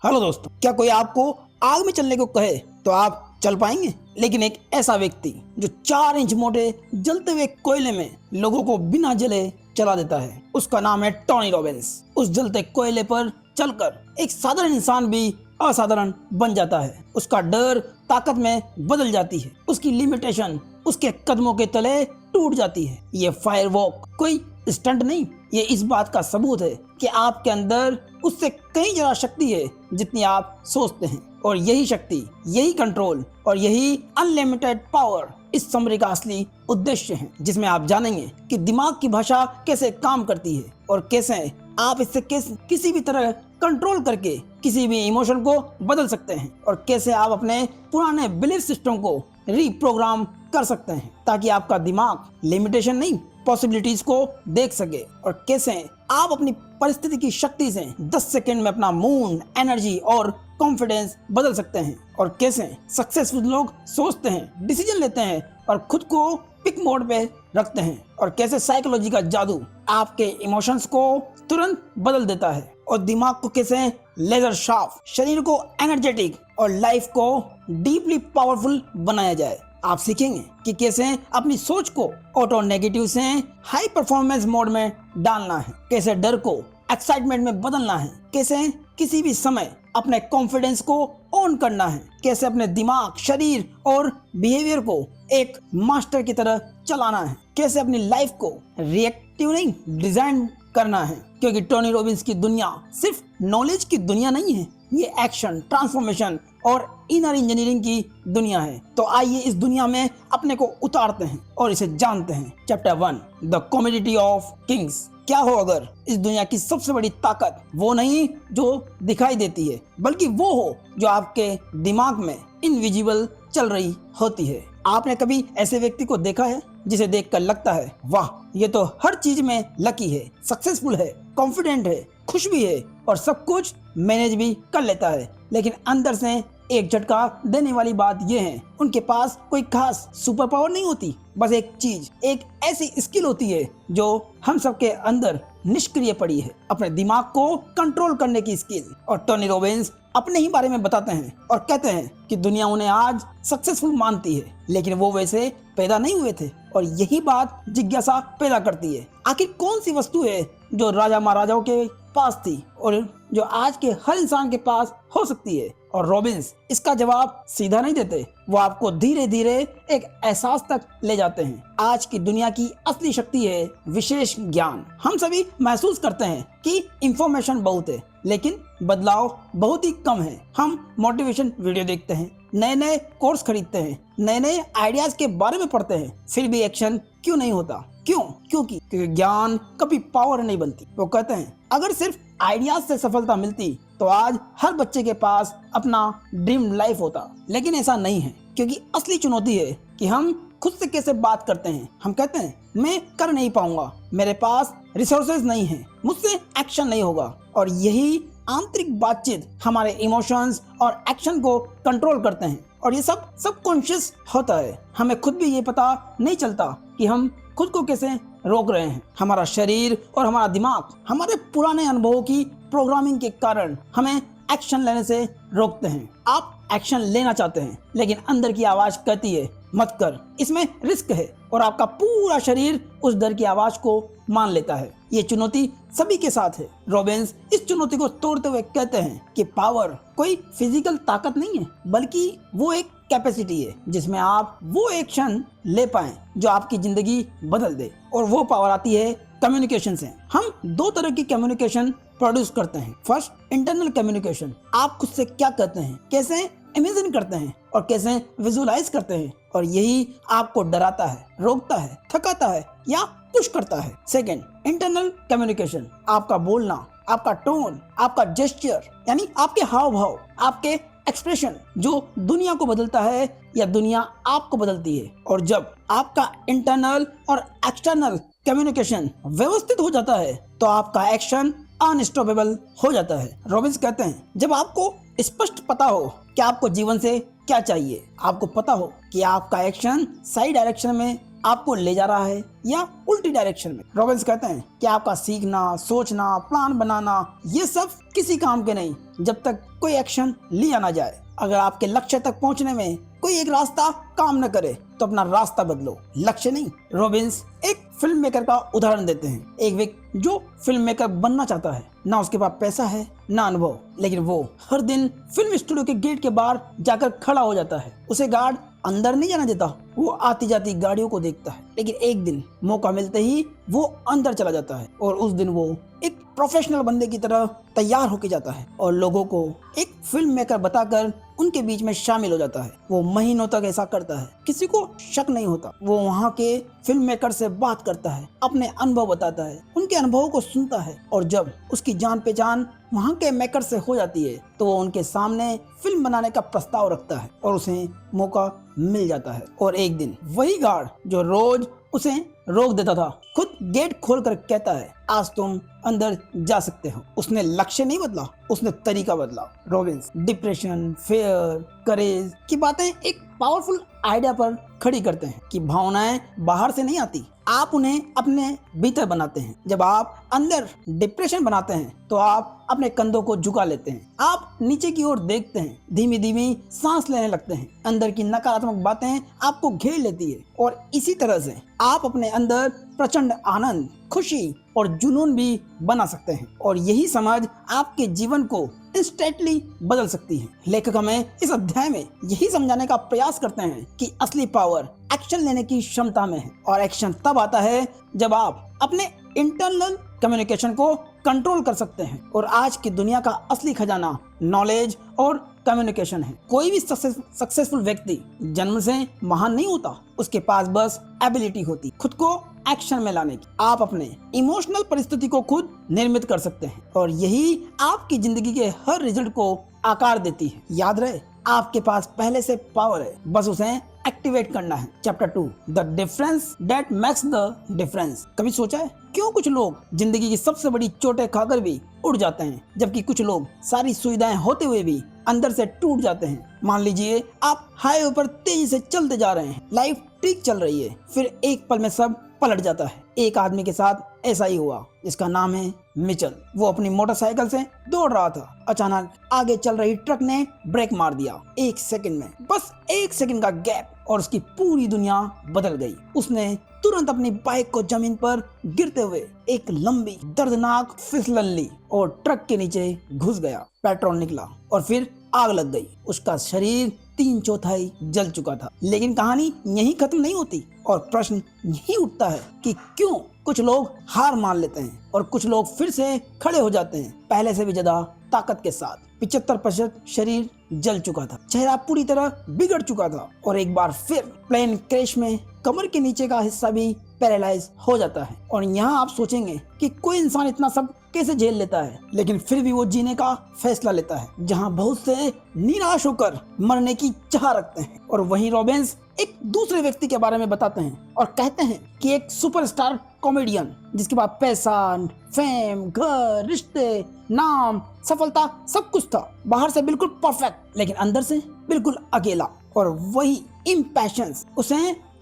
Hello दोस्तों, क्या कोई आपको आग में चलने को कहे तो आप चल पाएंगे? लेकिन एक ऐसा व्यक्ति जो 4 इंच मोटे जलते हुए कोयले में लोगों को बिना जले चला देता है, उसका नाम है टोनी रॉबिन्स। उस जलते कोयले पर चलकर एक साधारण इंसान भी असाधारण बन जाता है। उसका डर ताकत में बदल जाती है, उसकी लिमिटेशन उसके कदमों के तले टूट जाती है। ये फायर वॉक कोई स्टंट नहीं, ये इस बात का सबूत है कि आपके अंदर उससे कई ज्यादा शक्ति है जितनी आप सोचते हैं। और यही शक्ति, यही कंट्रोल और यही अनलिमिटेड पावर इस समरी का असली उद्देश्य है, जिसमें आप जानेंगे कि दिमाग की भाषा कैसे काम करती है और कैसे आप इससे किसी भी तरह कंट्रोल करके किसी भी इमोशन को बदल सकते हैं और कैसे आप अपने पुराने बिलीफ सिस्टम को रीप्रोग्राम कर सकते हैं ताकि आपका दिमाग लिमिटेशन नहीं पॉसिबिलिटीज को देख सके। और कैसे आप अपनी परिस्थिति की शक्ति से 10 सेकंड में अपना मूड, एनर्जी और कॉन्फिडेंस बदल सकते हैं। और कैसे सक्सेसफुल लोग सोचते हैं, डिसीजन लेते हैं और खुद को पिक मोड पे रखते हैं। और कैसे साइकोलॉजी का जादू आपके इमोशंस को तुरंत बदल देता है और दिमाग को कैसे लेजर शार्प, शरीर को एनर्जेटिक और लाइफ को डीपली पावरफुल बनाया जाए। आप सीखेंगे कि कैसे अपनी सोच को ऑटो नेगेटिव से हाई परफॉर्मेंस मोड में डालना है, कैसे डर को एक्साइटमेंट में बदलना है, कैसे किसी भी समय अपने कॉन्फिडेंस को ऑन करना है, कैसे अपने दिमाग, शरीर और बिहेवियर को एक मास्टर की तरह चलाना है, कैसे अपनी लाइफ को रिएक्टिव नहीं डिजाइन करना है। क्योंकि टोनी रॉबिन्स की दुनिया सिर्फ नॉलेज की दुनिया नहीं है, ये एक्शन, ट्रांसफॉर्मेशन और इनर इंजीनियरिंग की दुनिया है। तो आइए इस दुनिया में अपने को उतारते हैं और इसे जानते हैं। Chapter 1, the commodity of Kings. क्या हो अगर इस दुनिया की सबसे बड़ी ताकत वो नहीं जो दिखाई देती है, बल्कि वो हो जो आपके दिमाग में इनविजिबल चल रही होती है। आपने कभी ऐसे व्यक्ति को देखा है जिसे देखकर लगता है वाह, ये तो हर चीज में लकी है, सक्सेसफुल है, कॉन्फिडेंट है, खुश भी है और सब कुछ मैनेज भी कर लेता है, लेकिन अंदर से एक झटका देने वाली बात यह है, उनके पास कोई खास सुपर पावर नहीं होती, बस एक चीज, एक ऐसी स्किल होती है जो हम सबके अंदर निष्क्रिय पड़ी है, अपने दिमाग को कंट्रोल करने की स्किल। और टोनी रॉबिन्स अपने ही बारे में बताते हैं और कहते हैं कि दुनिया उन्हें आज सक्सेसफुल मानती है, लेकिन वो वैसे पैदा नहीं हुए थे। और यही बात जिज्ञासा पैदा करती है, आखिर कौन सी वस्तु है जो राजा महाराजाओं के पास थी और जो आज के हर इंसान के पास हो सकती है। और रॉबिन्स इसका जवाब सीधा नहीं देते, वो आपको धीरे धीरे एक एहसास तक ले जाते हैं। आज की दुनिया की असली शक्ति है विशेष ज्ञान। हम सभी महसूस करते हैं कि इंफॉर्मेशन बहुत है, लेकिन बदलाव बहुत ही कम है। हम मोटिवेशन वीडियो देखते हैं, नए नए कोर्स खरीदते हैं, नए नए आइडियाज के बारे में पढ़ते हैं, फिर भी एक्शन क्यों नहीं होता? क्योंकि ज्ञान कभी पावर नहीं बनती। वो कहते हैं अगर सिर्फ आइडियाज से सफलता मिलती तो आज हर बच्चे के पास अपना ड्रीम लाइफ होता, लेकिन ऐसा नहीं है। क्योंकि असली चुनौती है कि हम खुद से कैसे बात करते हैं। हम कहते हैं मैं कर नहीं पाऊंगा, मेरे पास रिसोर्सेज नहीं है, मुझसे एक्शन नहीं होगा। और यही आंतरिक बातचीत हमारे इमोशंस और एक्शन को कंट्रोल करते हैं और ये सब सबकॉन्शियस होता है। हमें खुद भी ये पता नहीं चलता कि हम खुद को कैसे रोक रहे हैं। हमारा शरीर और हमारा दिमाग हमारे पुराने अनुभवों की प्रोग्रामिंग के कारण हमें एक्शन लेने से रोकते हैं। आप एक्शन लेना चाहते हैं, लेकिन अंदर की आवाज कहती है मत कर, इसमें रिस्क है, और आपका पूरा शरीर उस डर की आवाज को मान लेता है। ये चुनौती सभी के साथ है। रॉबिन्स इस चुनौती को तोड़ते हुए कहते हैं कि पावर कोई फिजिकल ताकत नहीं है, बल्कि वो एक कैपेसिटी है जिसमें आप वो एक्शन ले पाएं जो आपकी जिंदगी बदल दे। और वो पावर आती है कम्युनिकेशन से। हम 2 तरह की कम्युनिकेशन प्रोड्यूस करते हैं। First, internal communication. आप खुद से क्या कहते हैं, कैसे इमेजिन करते हैं और कैसे विजुअलाइज करते हैं, और यही आपको डराता है, रोकता है, थकाता है या पुश करता है। Second, internal communication. आपका बोलना, आपका टोन, आपका जेस्चर, यानी आपके हाव भाव, आपके एक्सप्रेशन जो दुनिया को बदलता है या दुनिया आपको बदलती है। और जब आपका इंटरनल और एक्सटर्नल कम्युनिकेशन व्यवस्थित हो जाता है तो आपका एक्शन अनस्टॉपेबल हो जाता है। रॉबिन्स कहते हैं जब आपको स्पष्ट पता हो कि आपको जीवन से क्या चाहिए, आपको पता हो कि आपका एक्शन सही डायरेक्शन में आपको ले जा रहा है या उल्टी डायरेक्शन में। रॉबिन्स कहते हैं कि आपका सीखना, सोचना, प्लान बनाना ये सब किसी काम के नहीं जब तक कोई एक्शन लिया ना जाए। अगर आपके लक्ष्य तक पहुंचने में कोई एक रास्ता काम न करे तो अपना रास्ता बदलो, लक्ष्य नहीं। रॉबिन्स एक फिल्म मेकर का उदाहरण देते हैं। एक व्यक्ति जो फिल्म मेकर बनना चाहता है, ना उसके पास पैसा है ना अनुभव, लेकिन वो हर दिन फिल्म स्टूडियो के गेट के बाहर जाकर खड़ा हो जाता है। उसे गार्ड अंदर नहीं जाने देता, वो आती जाती गाड़ियों को देखता है। लेकिन एक दिन मौका मिलते ही वो अंदर चला जाता है और उस दिन वो एक प्रोफेशनल बंदे की तरह तैयार होके जाता है और लोगों को एक फिल्म मेकर बताकर उनके बीच में शामिल हो जाता है। वो महीनों तक ऐसा करता है, किसी को शक नहीं होता। वो वहाँ के फिल्म मेकर से बात करता है, अपने अनुभव बताता है, उनके अनुभवों को सुनता है और जब उसकी जान पहचान वहाँ के मेकर से हो जाती है तो वो उनके सामने फिल्म बनाने का प्रस्ताव रखता है और उसे मौका मिल जाता है। और एक दिन वही गार्ड जो रोज उसे रोक देता था खुद गेट खोलकर कहता है, आज तुम अंदर जा सकते हो। उसने लक्ष्य नहीं बदला, उसने तरीका बदला। रॉबिन्स डिप्रेशन, फेयर, करेज की बातें एक पावरफुल आइडिया पर खड़ी करते हैं कि भावनाएं बाहर से नहीं आती, आप उन्हें अपने भीतर बनाते हैं। जब आप अंदर डिप्रेशन बनाते हैं तो आप अपने कंधों को झुका लेते हैं, आप नीचे की ओर देखते हैं, धीमी धीमी सांस लेने लगते हैं, अंदर की नकारात्मक बातें आपको घेर लेती है और इसी तरह से आप अपने अंदर प्रचंड आनंद, खुशी और जुनून भी बना सकते हैं। और यही समझ आपके जीवन को इंस्टेंटली बदल सकती है। लेखक हमें इस अध्याय में यही समझाने का प्रयास करते हैं कि असली पावर एक्शन लेने की क्षमता में है और एक्शन तब आता है जब आप अपने इंटरनल कम्युनिकेशन को कंट्रोल कर सकते हैं। और आज की दुनिया का असली खजाना नॉलेज और कम्युनिकेशन है। कोई भी सक्सेसफुल व्यक्ति जन्म से महान नहीं होता, उसके पास बस एबिलिटी होती खुद को एक्शन में लाने की। आप अपने इमोशनल परिस्थिति को खुद निर्मित कर सकते हैं और यही आपकी जिंदगी के हर रिजल्ट को आकार देती है। याद रहे, आपके पास पहले से पावर है, बस उसे एक्टिवेट करना है। Chapter 2 the difference that makes the difference. कभी सोचा है क्यों कुछ लोग जिंदगी की सबसे बड़ी चोटें खाकर भी उड़ जाते हैं, जबकि कुछ लोग सारी सुविधाएं होते हुए भी अंदर से टूट जाते हैं। मान लीजिए आप हाईवे पर तेजी से चलते जा रहे हैं, लाइफ ठीक चल रही है, फिर एक पल में सब पलट जाता है। एक आदमी के साथ ऐसा ही हुआ, जिसका नाम है मिचेल। वो अपनी मोटरसाइकिल से दौड़ रहा था, अचानक आगे चल रही ट्रक ने ब्रेक मार दिया। एक सेकंड में, बस एक सेकंड का गैप और उसकी पूरी दुनिया बदल गई। उसने तुरंत अपनी बाइक को जमीन पर गिरते हुए एक लंबी दर्दनाक फिसलन ली और ट्रक के नीचे घुस गया। पेट्रोल निकला और फिर आग लग गई। उसका शरीर 3/4 जल चुका था। लेकिन कहानी यहीं खत्म नहीं होती और प्रश्न यही उठता है कि क्यों कुछ लोग हार मान लेते हैं और कुछ लोग फिर से खड़े हो जाते हैं, पहले से भी ज्यादा ताकत के साथ। 75% शरीर जल चुका था, चेहरा पूरी तरह बिगड़ चुका था और एक बार फिर प्लेन क्रैश में कमर के नीचे का हिस्सा भी पैरालाइज हो जाता है। और यहाँ आप सोचेंगे कि कोई इंसान इतना सब कैसे झेल लेता है, लेकिन फिर भी वो जीने का फैसला लेता है। जहाँ बहुत से निराश होकर मरने की चाह रखते हैं। और वहीं रॉबिन्स एक दूसरे व्यक्ति के बारे में बताते हैं और कहते हैं कि एक सुपरस्टार कॉमेडियन जिसके पास पैसा, फेम, घर, रिश्ते, नाम, सफलता सब कुछ था, बाहर से बिल्कुल परफेक्ट लेकिन अंदर से बिल्कुल अकेला। और वही इम्पैशंस उसे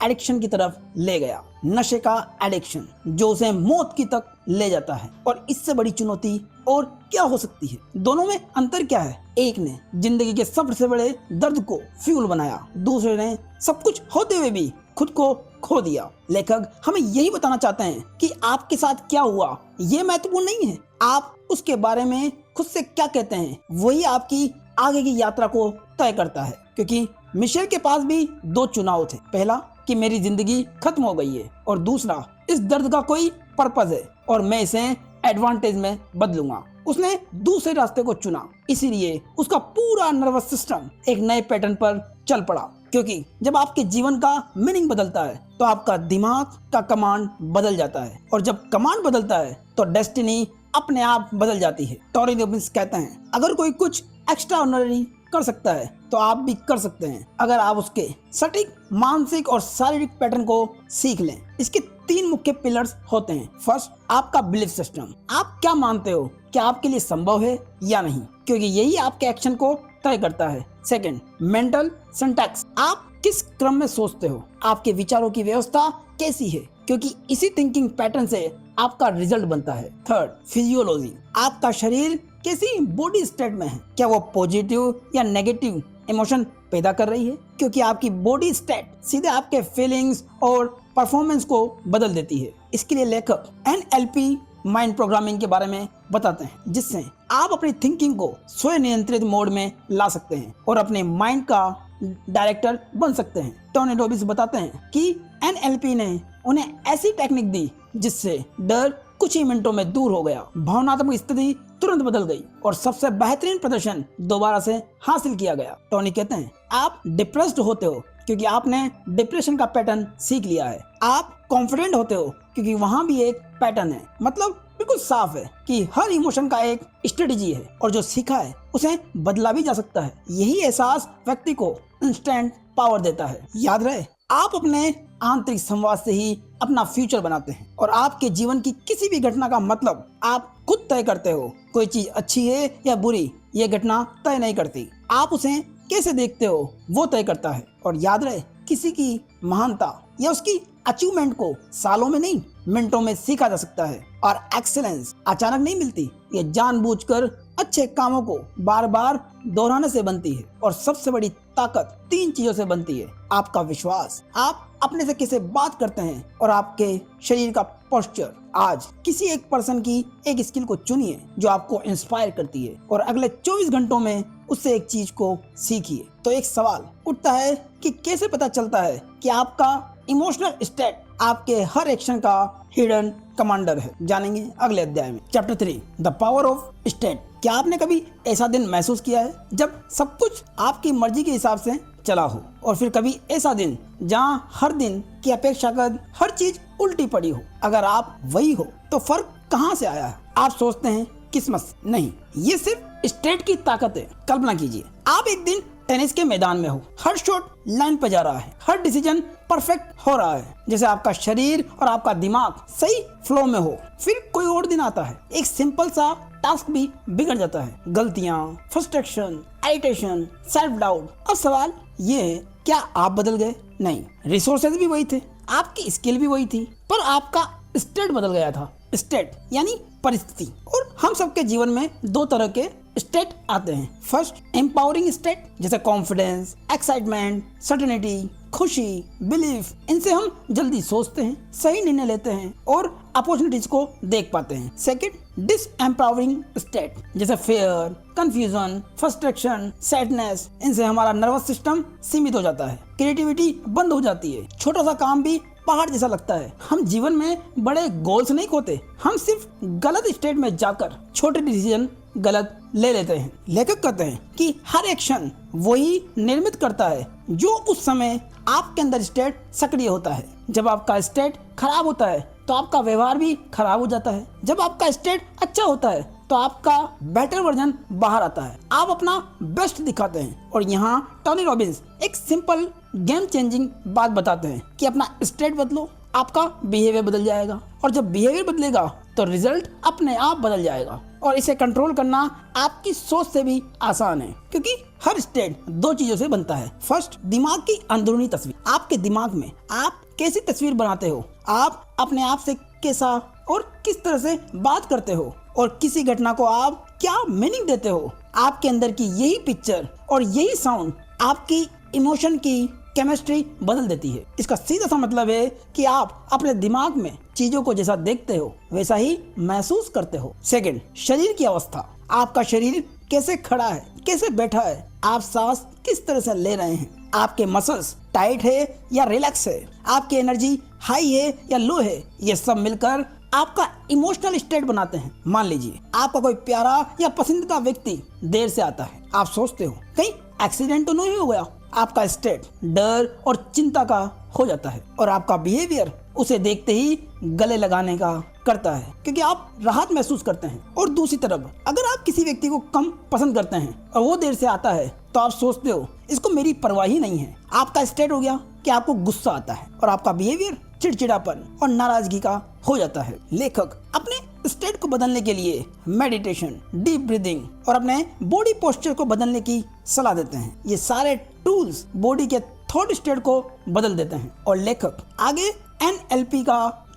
एडिक्शन की तरफ ले गया, नशे का एडिक्शन जो उसे मौत की तक ले जाता है। और इससे बड़ी चुनौती और क्या हो सकती है? दोनों में अंतर क्या है? एक ने जिंदगी के सबसे बड़े दर्द को फ्यूल बनाया, दूसरे ने सब कुछ होते हुए भी खुद को खो दिया। लेखक हमें यही बताना चाहते हैं कि आपके साथ क्या हुआ ये महत्वपूर्ण नहीं है, आप उसके बारे में खुद से क्या कहते हैं वही आपकी आगे की यात्रा को तय करता है। क्योंकि मिशेल के पास भी 2 चुनाव थे, पहला कि मेरी जिंदगी खत्म हो गई है और दूसरा इस दर्द का कोई पर्पस है और मैं इसे एडवांटेज में बदलूंगा। उसने दूसरे रास्ते को चुना, इसीलिए उसका पूरा नर्वस सिस्टम एक नए पैटर्न पर चल पड़ा। क्योंकि जब आपके जीवन का मीनिंग बदलता है तो आपका दिमाग का कमांड बदल जाता है और जब कमांड बदलता है तो डेस्टिनी अपने आप बदल जाती है। टोनी रॉबिन्स कहते हैं, अगर कोई कुछ एक्स्ट्राऑर्डिनरी कर सकता है तो आप भी कर सकते हैं, अगर आप उसके सटीक मानसिक और शारीरिक पैटर्न को सीख लें। इसके 3 मुख्य पिलर्स होते हैं। फर्स्ट, आपका बिलीफ सिस्टम। आप क्या मानते हो, क्या आपके लिए संभव है या नहीं, क्योंकि यही आपके एक्शन को तय करता है। Second, mental syntax. आप किस क्रम में सोचते हो, आपके विचारों की व्यवस्था कैसी है, क्योंकि इसी थिंकिंग पैटर्न से आपका रिजल्ट बनता है। थर्ड, फिजियोलॉजी, आपका शरीर कैसी बॉडी स्टेट में है, क्या वो पॉजिटिव या नेगेटिव इमोशन पैदा कर रही है, क्योंकि आपकी बॉडी स्टेट सीधे आपके फीलिंग्स और परफॉर्मेंस को बदल देती है। इसके लिए लेखक NLP माइंड प्रोग्रामिंग के बारे में बताते हैं, जिससे आप अपनी थिंकिंग को स्वयं नियंत्रित मोड में ला सकते हैं और अपने माइंड का डायरेक्टर बन सकते हैं। टोनी रॉबिन्स बताते हैं कि NLP ने उन्हें ऐसी टेक्निक दी जिससे डर कुछ ही मिनटों में दूर हो गया, भावनात्मक स्थिति तुरंत बदल गई और सबसे बेहतरीन प्रदर्शन दोबारा से हासिल किया गया। टोनी कहते हैं, आप डिप्रेस्ड होते हो क्योंकि आपने डिप्रेशन का पैटर्न सीख लिया है। आप कॉन्फिडेंट होते हो क्योंकि वहां भी एक पैटर्न है। मतलब बिल्कुल साफ है कि हर इमोशन का एक स्ट्रेटेजी है और जो सीखा है उसे बदला भी जा सकता है। यही एहसास व्यक्ति को इंस्टेंट पावर देता है। याद रहे, आप अपने आंतरिक संवाद से ही अपना फ्यूचर बनाते हैं और आपके जीवन की किसी भी घटना का मतलब आप खुद तय करते हो। कोई चीज अच्छी है या बुरी, ये घटना तय नहीं करती, आप उसे कैसे देखते हो वो तय करता है। और याद रहे, किसी की महानता या उसकी अचीवमेंट को सालों में नहीं, मिनटों में सीखा जा सकता है। और एक्सीलेंस अचानक नहीं मिलती, ये जानबूझकर अच्छे कामों को बार बार दोहराने से बनती है। और सबसे बड़ी ताकत 3 चीजों से बनती है। आपका विश्वास, आप अपने से कैसे बात करते हैं, और आपके शरीर का पोस्चर। आज किसी एक पर्सन की एक स्किल को चुनिए जो आपको इंस्पायर करती है और अगले 24 घंटों में उससे एक चीज को सीखिए। तो एक सवाल उठता है कि कैसे पता चलता है कि आपका इमोशनल स्टेट आपके हर एक्शन का हिडन कमांडर है। जानेंगे अगले अध्याय में। Chapter 3, the power of state. क्या आपने कभी ऐसा दिन महसूस किया है जब सब कुछ आपकी मर्जी के हिसाब से चला हो, और फिर कभी ऐसा दिन जहां हर दिन की अपेक्षाकृत हर चीज उल्टी पड़ी हो? अगर आप वही हो तो फर्क कहां से आया है? आप सोचते हैं किस्मत से। नहीं, ये सिर्फ स्टेट की ताकत है। कल्पना कीजिए, आप एक दिन टेनिस के मैदान में हो, हर शॉट लाइन पे जा रहा है, हर डिसीजन परफेक्ट हो रहा है, जैसे आपका शरीर और आपका दिमाग सही फ्लो में हो। फिर कोई और दिन आता है, एक सिंपल सा टास्क भी बिगड़ जाता है, गलतियां, फ्रस्ट्रेशन, इरिटेशन, सेल्फ डाउट। अब सवाल ये है, क्या आप बदल गए? नहीं, रिसोर्सेज भी वही थे, आपकी स्किल भी वही थी, पर आपका स्टेट बदल गया था। स्टेट यानी परिस्थिति। और हम सबके जीवन में 2 तरह के स्टेट आते हैं। फर्स्ट, एम्पावरिंग स्टेट, जैसे कॉन्फिडेंस, एक्साइटमेंट, सर्टेनिटी, खुशी, बिलीफ। इनसे हम जल्दी सोचते हैं, सही निर्णय लेते हैं और अपॉर्चुनिटीज को देख पाते हैं। सेकंड, डिसएम्पावरिंग स्टेट, जैसे फियर, कंफ्यूजन, फ्रस्ट्रेशन, सैडनेस। इनसे हमारा नर्वस सिस्टम सीमित हो जाता है, क्रिएटिविटी बंद हो जाती है, छोटा सा काम भी पहाड़ जैसा लगता है। हम जीवन में बड़े गोल्स नहीं खोते, हम सिर्फ गलत स्टेट में जाकर छोटे डिसीजन गलत ले लेते हैं। लेखक कहते हैं कि हर एक्शन वही निर्मित करता है जो उस समय आपके अंदर स्टेट सक्रिय होता है। जब आपका स्टेट खराब होता है तो आपका व्यवहार भी खराब हो जाता है। जब आपका स्टेट अच्छा होता है तो आपका बेटर वर्जन बाहर आता है, आप अपना बेस्ट दिखाते हैं। और यहाँ टोनी रॉबिन्स एक सिंपल गेम चेंजिंग बात बताते हैं कि अपना स्टेट बदलो, आपका बिहेवियर बदल जाएगा, और जब बिहेवियर बदलेगा तो रिजल्ट अपने आप बदल जाएगा। और इसे कंट्रोल करना आपकी सोच से भी आसान है, क्योंकि हर स्टेट 2 चीजों से बनता है। फर्स्ट, दिमाग की अंदरूनी तस्वीर। आपके दिमाग में आप कैसी तस्वीर बनाते हो, आप अपने आप से कैसा और किस तरह से बात करते हो, और किसी घटना को आप क्या मीनिंग देते हो। आपके अंदर की यही पिक्चर और यही साउंड आपकी इमोशन की केमिस्ट्री बदल देती है। इसका सीधा सा मतलब है कि आप अपने दिमाग में चीजों को जैसा देखते हो वैसा ही महसूस करते हो। सेकंड, शरीर की अवस्था। आपका शरीर कैसे खड़ा है, कैसे बैठा है, आप सांस किस तरह से ले रहे हैं, आपके मसल्स टाइट है या रिलैक्स है, आपकी एनर्जी हाई है या लो है, ये सब मिलकर आपका इमोशनल स्टेट बनाते हैं। मान लीजिए आपका कोई प्यारा या पसंदीदा व्यक्ति देर से आता है, आप सोचते हो कहीं एक्सीडेंट तो नहीं हो गया। आपका स्टेट डर और चिंता का हो जाता है और आपका बिहेवियर उसे देखते ही गले लगाने का करता है, क्योंकि आप राहत महसूस करते हैं। और दूसरी तरफ अगर आप किसी व्यक्ति को कम पसंद करते हैं और वो देर से आता है तो आप सोचते हो इसको मेरी परवाह ही नहीं है। आपका स्टेट हो गया कि आपको गुस्सा आता है और आपका बिहेवियर चिड़चिड़ापन और नाराजगी का हो जाता है। लेखक अपने स्टेट को बदलने के लिए मेडिटेशन, डीप ब्रीदिंग और अपने बॉडी पोस्चर को बदलने की सलाह देते हैं। ये सारे टूल्स बॉडी के थॉट स्टेट को बदल देते हैं। और लेखक आगे NLP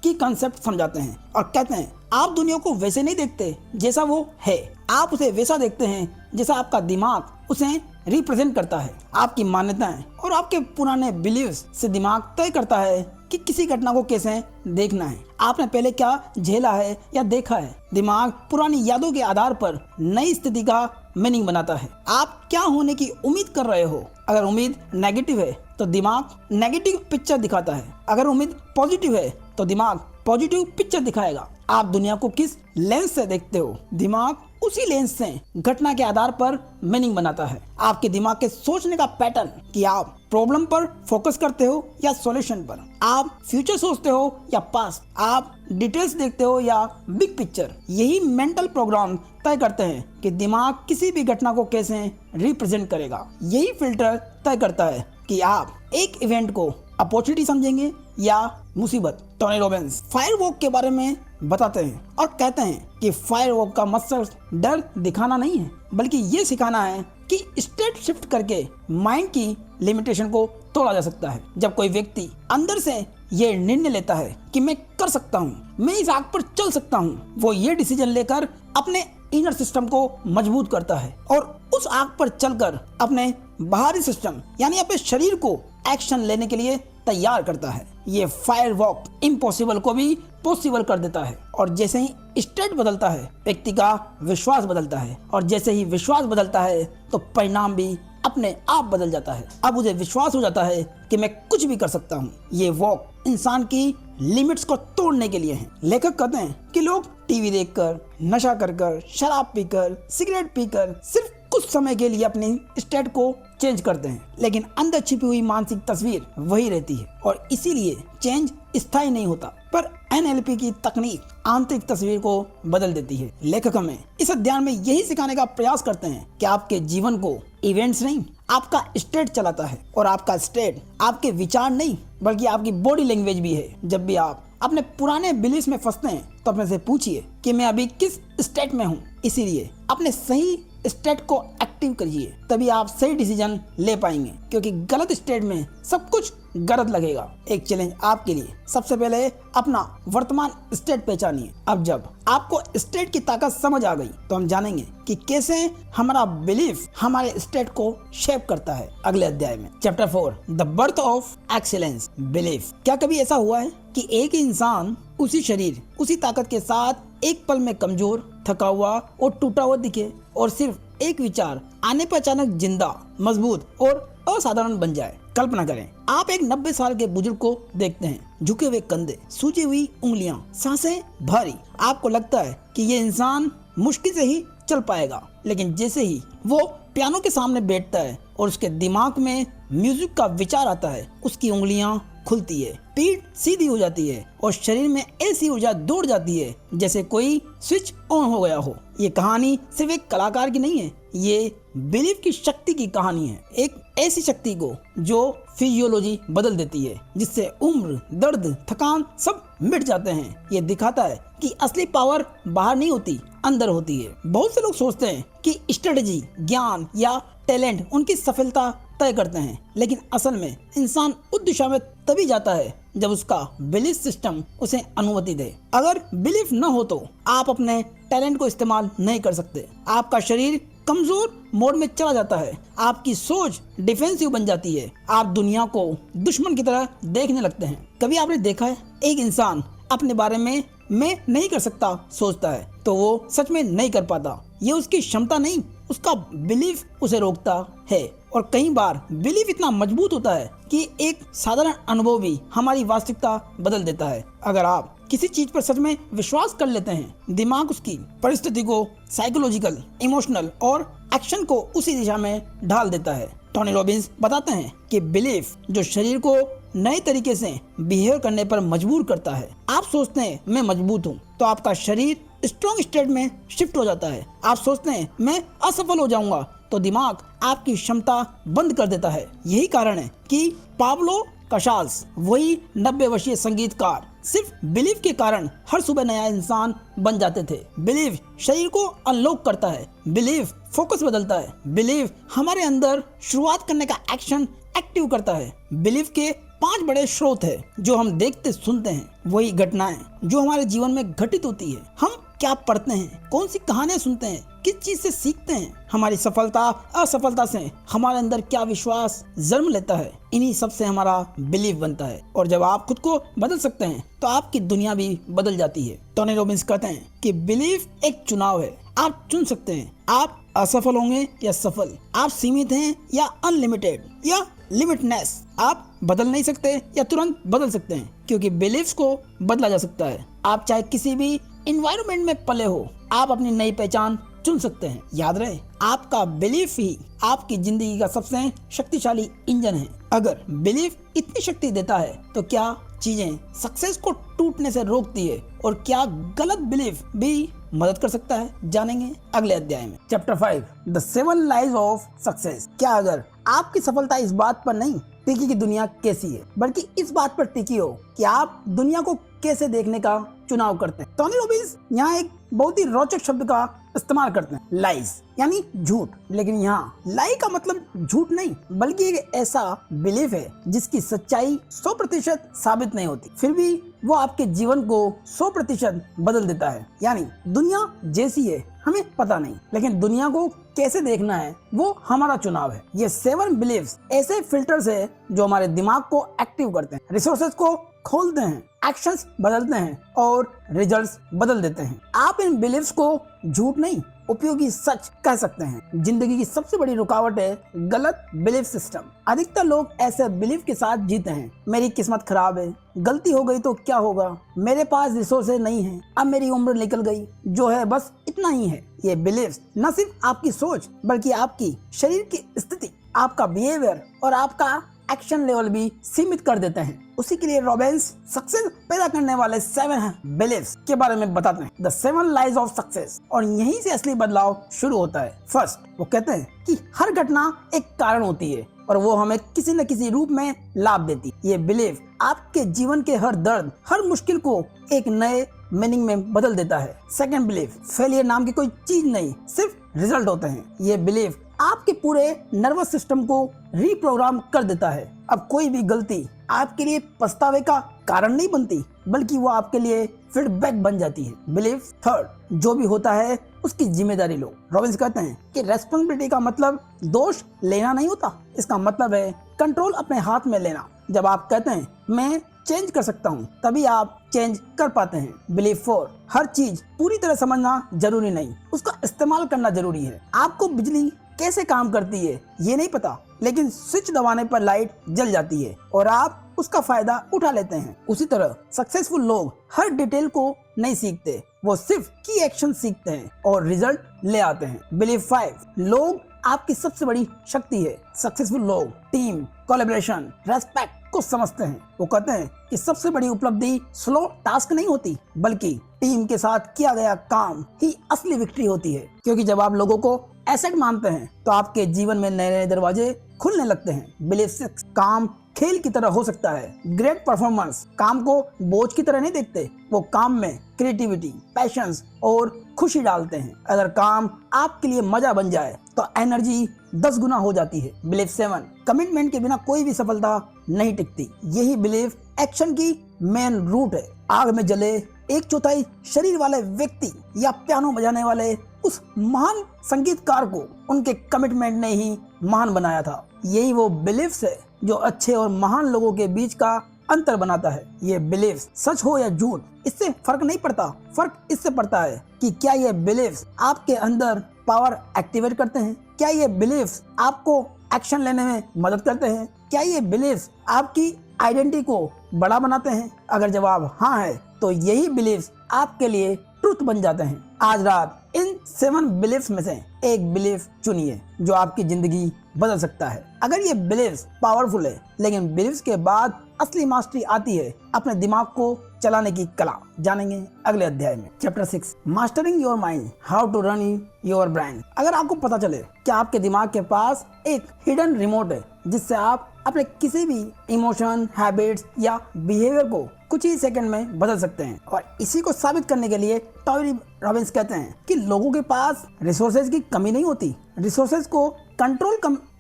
की कंसेप्ट समझाते हैं और कहते हैं आप दुनिया को वैसे नहीं देखते जैसा वो है, आप उसे वैसा देखते हैं जैसा आपका दिमाग उसे रिप्रेजेंट करता है। आपकी मान्यताएं और आपके पुराने बिलीव्स से दिमाग तय करता है कि किसी घटना को कैसे देखना है, आपने पहले क्या झेला है या देखा है। दिमाग पुरानी यादों के आधार पर नई स्थिति का मीनिंग बनाता है। आप क्या होने की उम्मीद कर रहे हो, अगर उम्मीद नेगेटिव है तो दिमाग नेगेटिव पिक्चर दिखाता है, अगर उम्मीद पॉजिटिव है तो दिमाग पॉजिटिव पिक्चर दिखाएगा। आप दुनिया को किस लेंस से देखते हो, दिमाग उसी लेंस से घटना के आधार पर मीनिंग बनाता है। आपके दिमाग के सोचने का पैटर्न कि आप प्रॉब्लम पर फोकस करते हो या सॉल्यूशन पर, आप फ्यूचर सोचते हो या पास्ट, आप डिटेल्स देखते हो या बिग पिक्चर, यही मेंटल प्रोग्राम तय करते हैं कि दिमाग किसी भी घटना को कैसे रिप्रेजेंट करेगा। यही फिल्टर तय करता है कि आप एक इवेंट को अपॉर्चुनिटी समझेंगे या मुसीबत। टोनी रॉबिन्स फायर वॉक के बारे में बताते हैं और कहते हैं कि फायर वॉक का मकसद डर दिखाना नहीं है, बल्कि ये सिखाना है कि स्टेट शिफ्ट करके माइंड की लिमिटेशन को तोड़ा जा सकता है। जब कोई व्यक्ति अंदर से ये निर्णय लेता है कि मैं कर सकता हूँ, मैं इस आग पर चल सकता हूँ, वो ये डिसीजन लेकर अपने इनर सिस्टम को मजबूत करता है और उस आग पर चलकर अपने बाहरी सिस्टम यानी अपने शरीर को एक्शन लेने के लिए तैयार करता है। ये फायर वॉक इम्पॉसिबल को भी पॉसिबल कर देता है और जैसे ही स्टेट बदलता है व्यक्ति का विश्वास बदलता है और जैसे ही विश्वास बदलता है तो परिणाम भी अपने आप बदल जाता है। अब मुझे विश्वास हो जाता है कि मैं कुछ भी कर सकता हूँ। ये वॉक इंसान की लिमिट्स को तोड़ने के लिए है। लेखक कहते हैं कि लोग टीवी देखकर, नशा कर, शराब पीकर, सिगरेट पीकर सिर्फ कुछ समय के लिए अपनी स्टेट को चेंज करते हैं, लेकिन अंदर छिपी हुई मानसिक तस्वीर वही रहती है और इसीलिए चेंज स्थायी नहीं होता। पर NLP की तकनीक आंतरिक तस्वीर को बदल देती है। लेखक हमें इस अध्याय में यही सिखाने का प्रयास करते हैं कि आपके जीवन को इवेंट्स नहीं, आपका स्टेट चलाता है और आपका स्टेट आपके विचार नहीं बल्कि आपकी बॉडी लैंग्वेज भी है। जब भी आप अपने पुराने बिलीफ में फंसते हैं तो अपने से पूछिए कि मैं अभी किस स्टेट में हूँ। इसीलिए अपने सही स्टेट को एक्टिव करिए, तभी आप सही डिसीजन ले पाएंगे, क्योंकि गलत स्टेट में सब कुछ गलत लगेगा। एक चैलेंज आपके लिए, सबसे पहले अपना वर्तमान स्टेट पहचानिए। अब जब आपको स्टेट की ताकत समझ आ गई तो हम जानेंगे कि कैसे हमारा बिलीफ हमारे स्टेट को शेप करता है। अगले अध्याय में chapter 4 the birth of excellence belief. क्या कभी ऐसा हुआ है कि एक इंसान उसी शरीर उसी ताकत के साथ एक पल में कमजोर, थका हुआ और टूटा हुआ दिखे और सिर्फ एक विचार आने पर अचानक जिंदा, मजबूत और असाधारण बन जाए? कल्पना करें, आप एक 90 साल के बुजुर्ग को देखते हैं, झुके हुए कंधे, सूजी हुई उंगलियां, सांसें भारी। आपको लगता है कि ये इंसान मुश्किल से ही चल पाएगा, लेकिन जैसे ही वो पियानो के सामने बैठता है और उसके दिमाग में म्यूजिक का विचार आता है, उसकी उंगलियां खुलती है, पीठ सीधी हो जाती है और शरीर में ऐसी ऊर्जा दौड़ जाती है जैसे कोई स्विच ऑन हो गया हो। ये कहानी सिर्फ एक कलाकार की नहीं है, ये बिलीफ की शक्ति की कहानी है। एक ऐसी शक्ति को जो फिजियोलॉजी बदल देती है, जिससे उम्र, दर्द, थकान सब मिट जाते हैं। ये दिखाता है कि असली पावर बाहर नहीं होती, अंदर होती है। बहुत से लोग सोचते हैं कि स्ट्रेटेजी, ज्ञान या टैलेंट उनकी सफलता तय करते हैं, लेकिन असल में इंसान उस दिशा में तभी जाता है जब उसका बिलीफ सिस्टम उसे अनुमति दे। अगर बिलीफ न हो तो आप अपने टैलेंट को इस्तेमाल नहीं कर सकते। आपका शरीर कमजोर मोड में चला जाता है, आपकी सोच डिफेंसिव बन जाती है, आप दुनिया को दुश्मन की तरह देखने लगते हैं। कभी आपने देखा है एक इंसान अपने बारे में मैं नहीं कर सकता सोचता है तो वो सच में नहीं कर पाता। ये उसकी क्षमता नहीं, उसका बिलीफ उसे रोकता है। और कई बार बिलीफ इतना मजबूत होता है कि एक साधारण अनुभव भी हमारी वास्तविकता बदल देता है। अगर आप किसी चीज पर सच में विश्वास कर लेते हैं, दिमाग उसकी परिस्थिति को साइकोलॉजिकल, इमोशनल और एक्शन को उसी दिशा में ढाल देता है। टोनी रॉबिन्स बताते हैं कि बिलीफ जो शरीर को नए तरीके से बिहेव करने पर मजबूर करता है। आप सोचते हैं मैं मजबूत हूँ तो आपका शरीर स्ट्रॉन्ग स्टेट में शिफ्ट हो जाता है। आप सोचते हैं मैं असफल हो जाऊंगा तो दिमाग आपकी क्षमता बंद कर देता है। यही कारण है कि पाब्लो कसाल्स, वही 90 वर्षीय संगीतकार, सिर्फ बिलीफ के कारण हर सुबह नया इंसान बन जाते थे। बिलीफ शरीर को अनलॉक करता है, बिलीफ फोकस बदलता है, बिलीफ हमारे अंदर शुरुआत करने का एक्शन एक्टिव करता है। बिलीफ के 5 बड़े स्रोत है जो हम देखते सुनते हैं, वही घटनाएं जो हमारे जीवन में घटित होती है। हम क्या पढ़ते हैं, कौन सी कहानियां सुनते हैं, किस चीज से सीखते हैं, हमारी सफलता असफलता से हमारे अंदर क्या विश्वास जन्म लेता है, इन्हीं सब से हमारा बिलीफ बनता है। और जब आप खुद को बदल सकते हैं तो आपकी दुनिया भी बदल जाती है। टोनी रॉबिन्स कहते हैं कि बिलीफ एक चुनाव है, आप चुन सकते हैं आप असफल होंगे या सफल, आप सीमित हैं या अनलिमिटेड या लिमिटनेस। आप बदल नहीं सकते या तुरंत बदल सकते हैं, क्योंकि बिलीफ्स को बदला जा सकता है। आप चाहे किसी भी इन्वायरमेंट में पले हो, आप अपनी नई पहचान चुन सकते हैं। याद रहे, आपका बिलीफ ही आपकी जिंदगी का सबसे शक्तिशाली इंजन है। अगर बिलीफ इतनी शक्ति देता है तो क्या चीजें सक्सेस को टूटने से रोकती है, और क्या गलत बिलीफ भी मदद कर सकता है, जानेंगे अगले अध्याय में। Chapter 5 the 7 lies of success. क्या अगर आपकी सफलता इस बात पर नहीं टिकी कि दुनिया कैसी है, बल्कि इस बात पर टिकी हो कि आप दुनिया को कैसे देखने का चुनाव करते हैं। टोनी रॉबिन्स यहाँ एक बहुत ही रोचक शब्द का इस्तेमाल करते हैं, लाइज यानी झूठ। लेकिन यहाँ लाई का मतलब झूठ नहीं, बल्कि एक ऐसा बिलीफ है जिसकी सच्चाई 100% साबित नहीं होती, फिर भी वो आपके जीवन को 100% बदल देता है। यानी दुनिया जैसी है हमें पता नहीं, लेकिन दुनिया को कैसे देखना है वो हमारा चुनाव है। ये 7 बिलीव्स ऐसे फिल्टर्स है जो हमारे दिमाग को एक्टिव करते हैं, रिसोर्सेज को खोलते हैं, एक्शंस बदलते हैं और रिजल्ट्स बदल देते हैं। आप इन बिलीव्स को झूठ नहीं, उपयोगी सच कह सकते हैं। जिंदगी की सबसे बड़ी रुकावट है गलत बिलीफ सिस्टम। अधिकतर लोग ऐसे बिलीफ के साथ जीते हैं, मेरी किस्मत खराब है, गलती हो गई तो क्या होगा, मेरे पास रिसोर्सेज नहीं है, अब मेरी उम्र निकल गई, जो है बस इतना ही है। ये बिलीव्स न सिर्फ आपकी सोच बल्कि आपकी शरीर की स्थिति, आपका बिहेवियर और आपका एक्शन लेवल भी सीमित कर देते हैं। उसी के लिए रॉबिन्स सक्सेस पैदा करने वाले 7 बिलीव्स के बारे में बताते हैं, द 7 लाइज ऑफ सक्सेस। और यहीं से असली बदलाव शुरू होता है। फर्स्ट, वो कहते हैं कि हर घटना एक कारण होती है और वो हमें किसी न किसी रूप में लाभ देती है। ये बिलीव आपके जीवन के हर दर्द, हर मुश्किल को एक नए मीनिंग में बदल देता है। सेकंड बिलीव, फेलियर नाम की कोई चीज नहीं, सिर्फ रिजल्ट होते हैं। ये बिलीव आपके पूरे नर्वस सिस्टम को रीप्रोग्राम कर देता है। अब कोई भी गलती आपके लिए पछतावे का कारण नहीं बनती, बल्कि वो आपके लिए फीडबैक बन जाती है। बिलीव थर्ड, जो भी होता है उसकी जिम्मेदारी लो। रॉबिन्स कहते हैं कि रेस्पॉन्सिबिलिटी का मतलब दोष लेना नहीं होता, इसका मतलब है कंट्रोल अपने हाथ में लेना। जब आप कहते हैं मैं चेंज कर सकता हूँ, तभी आप चेंज कर पाते हैं। बिलीव 4, हर चीज पूरी तरह समझना जरूरी नहीं, उसका इस्तेमाल करना जरूरी है। आपको बिजली कैसे काम करती है ये नहीं पता, लेकिन स्विच दबाने पर लाइट जल जाती है और आप उसका फायदा उठा लेते हैं। उसी तरह सक्सेसफुल लोग हर डिटेल को नहीं सीखते, वो सिर्फ की एक्शन सीखते हैं और रिजल्ट ले आते हैं। बिलीव 5, लोग आपकी सबसे बड़ी शक्ति है। सक्सेसफुल लोग टीम, कोलैबोरेशन, रेस्पेक्ट को समझते हैं। वो कहते हैं कि सबसे बड़ी उपलब्धि स्लो टास्क नहीं होती, बल्कि टीम के साथ किया गया काम ही असली विक्ट्री होती है। क्योंकि जब आप लोगों को एसेट मानते हैं तो आपके जीवन में नए नए दरवाजे खुलने लगते हैं। बिलीव 6, काम खेल की तरह हो सकता है। ग्रेट परफॉर्मेंस काम को बोझ की तरह नहीं देखते, वो काम में क्रिएटिविटी, पैशंस और खुशी डालते हैं। अगर काम आपके लिए मजा बन जाए तो एनर्जी 10 गुना हो जाती है। बिलीव 7, कमिटमेंट के बिना कोई भी सफलता नहीं टिकती। यही बिलीव एक्शन की मेन रूट है। आग में जले 1/4 शरीर वाले व्यक्ति या पियानो बजाने वाले उस महान संगीतकार को उनके कमिटमेंट ने ही महान बनाया था। यही वो बिलीव्स है जो अच्छे और महान लोगों के बीच का अंतर बनाता है। ये बिलीव्स सच हो या झूठ, इससे फर्क नहीं पड़ता। फर्क इससे पड़ता है कि क्या ये बिलीव्स आपके अंदर पावर एक्टिवेट करते हैं, क्या ये बिलीव्स आपको एक्शन लेने में मदद करते हैं, क्या ये बिलीव्स आपकी आइडेंटिटी को बड़ा बनाते हैं। अगर जवाब हाँ है तो यही बिलीव्स आपके लिए ट्रुथ बन जाते हैं। आज रात इन 7 बिलीव्स में से एक बिलीफ चुनिए जो आपकी जिंदगी बदल सकता है। अगर ये बिलीव्स पावरफुल है, लेकिन बिलीव्स के बाद असली मास्टरी आती है अपने दिमाग को चलाने की कला, जानेंगे अगले अध्याय में। Chapter 6, mastering your mind, how to run your brain. अगर आपको पता चले कि आपके दिमाग के पास एक हिडन रिमोट है जिससे आप अपने किसी भी इमोशन, हैबिट्स या बिहेवियर को कुछ ही सेकंड में बदल सकते हैं। और इसी को साबित करने के लिए टोनी रॉबिन्स कहते हैं कि लोगों के पास रिसोर्सेज की कमी नहीं होती, रिसोर्सेज को कंट्रोल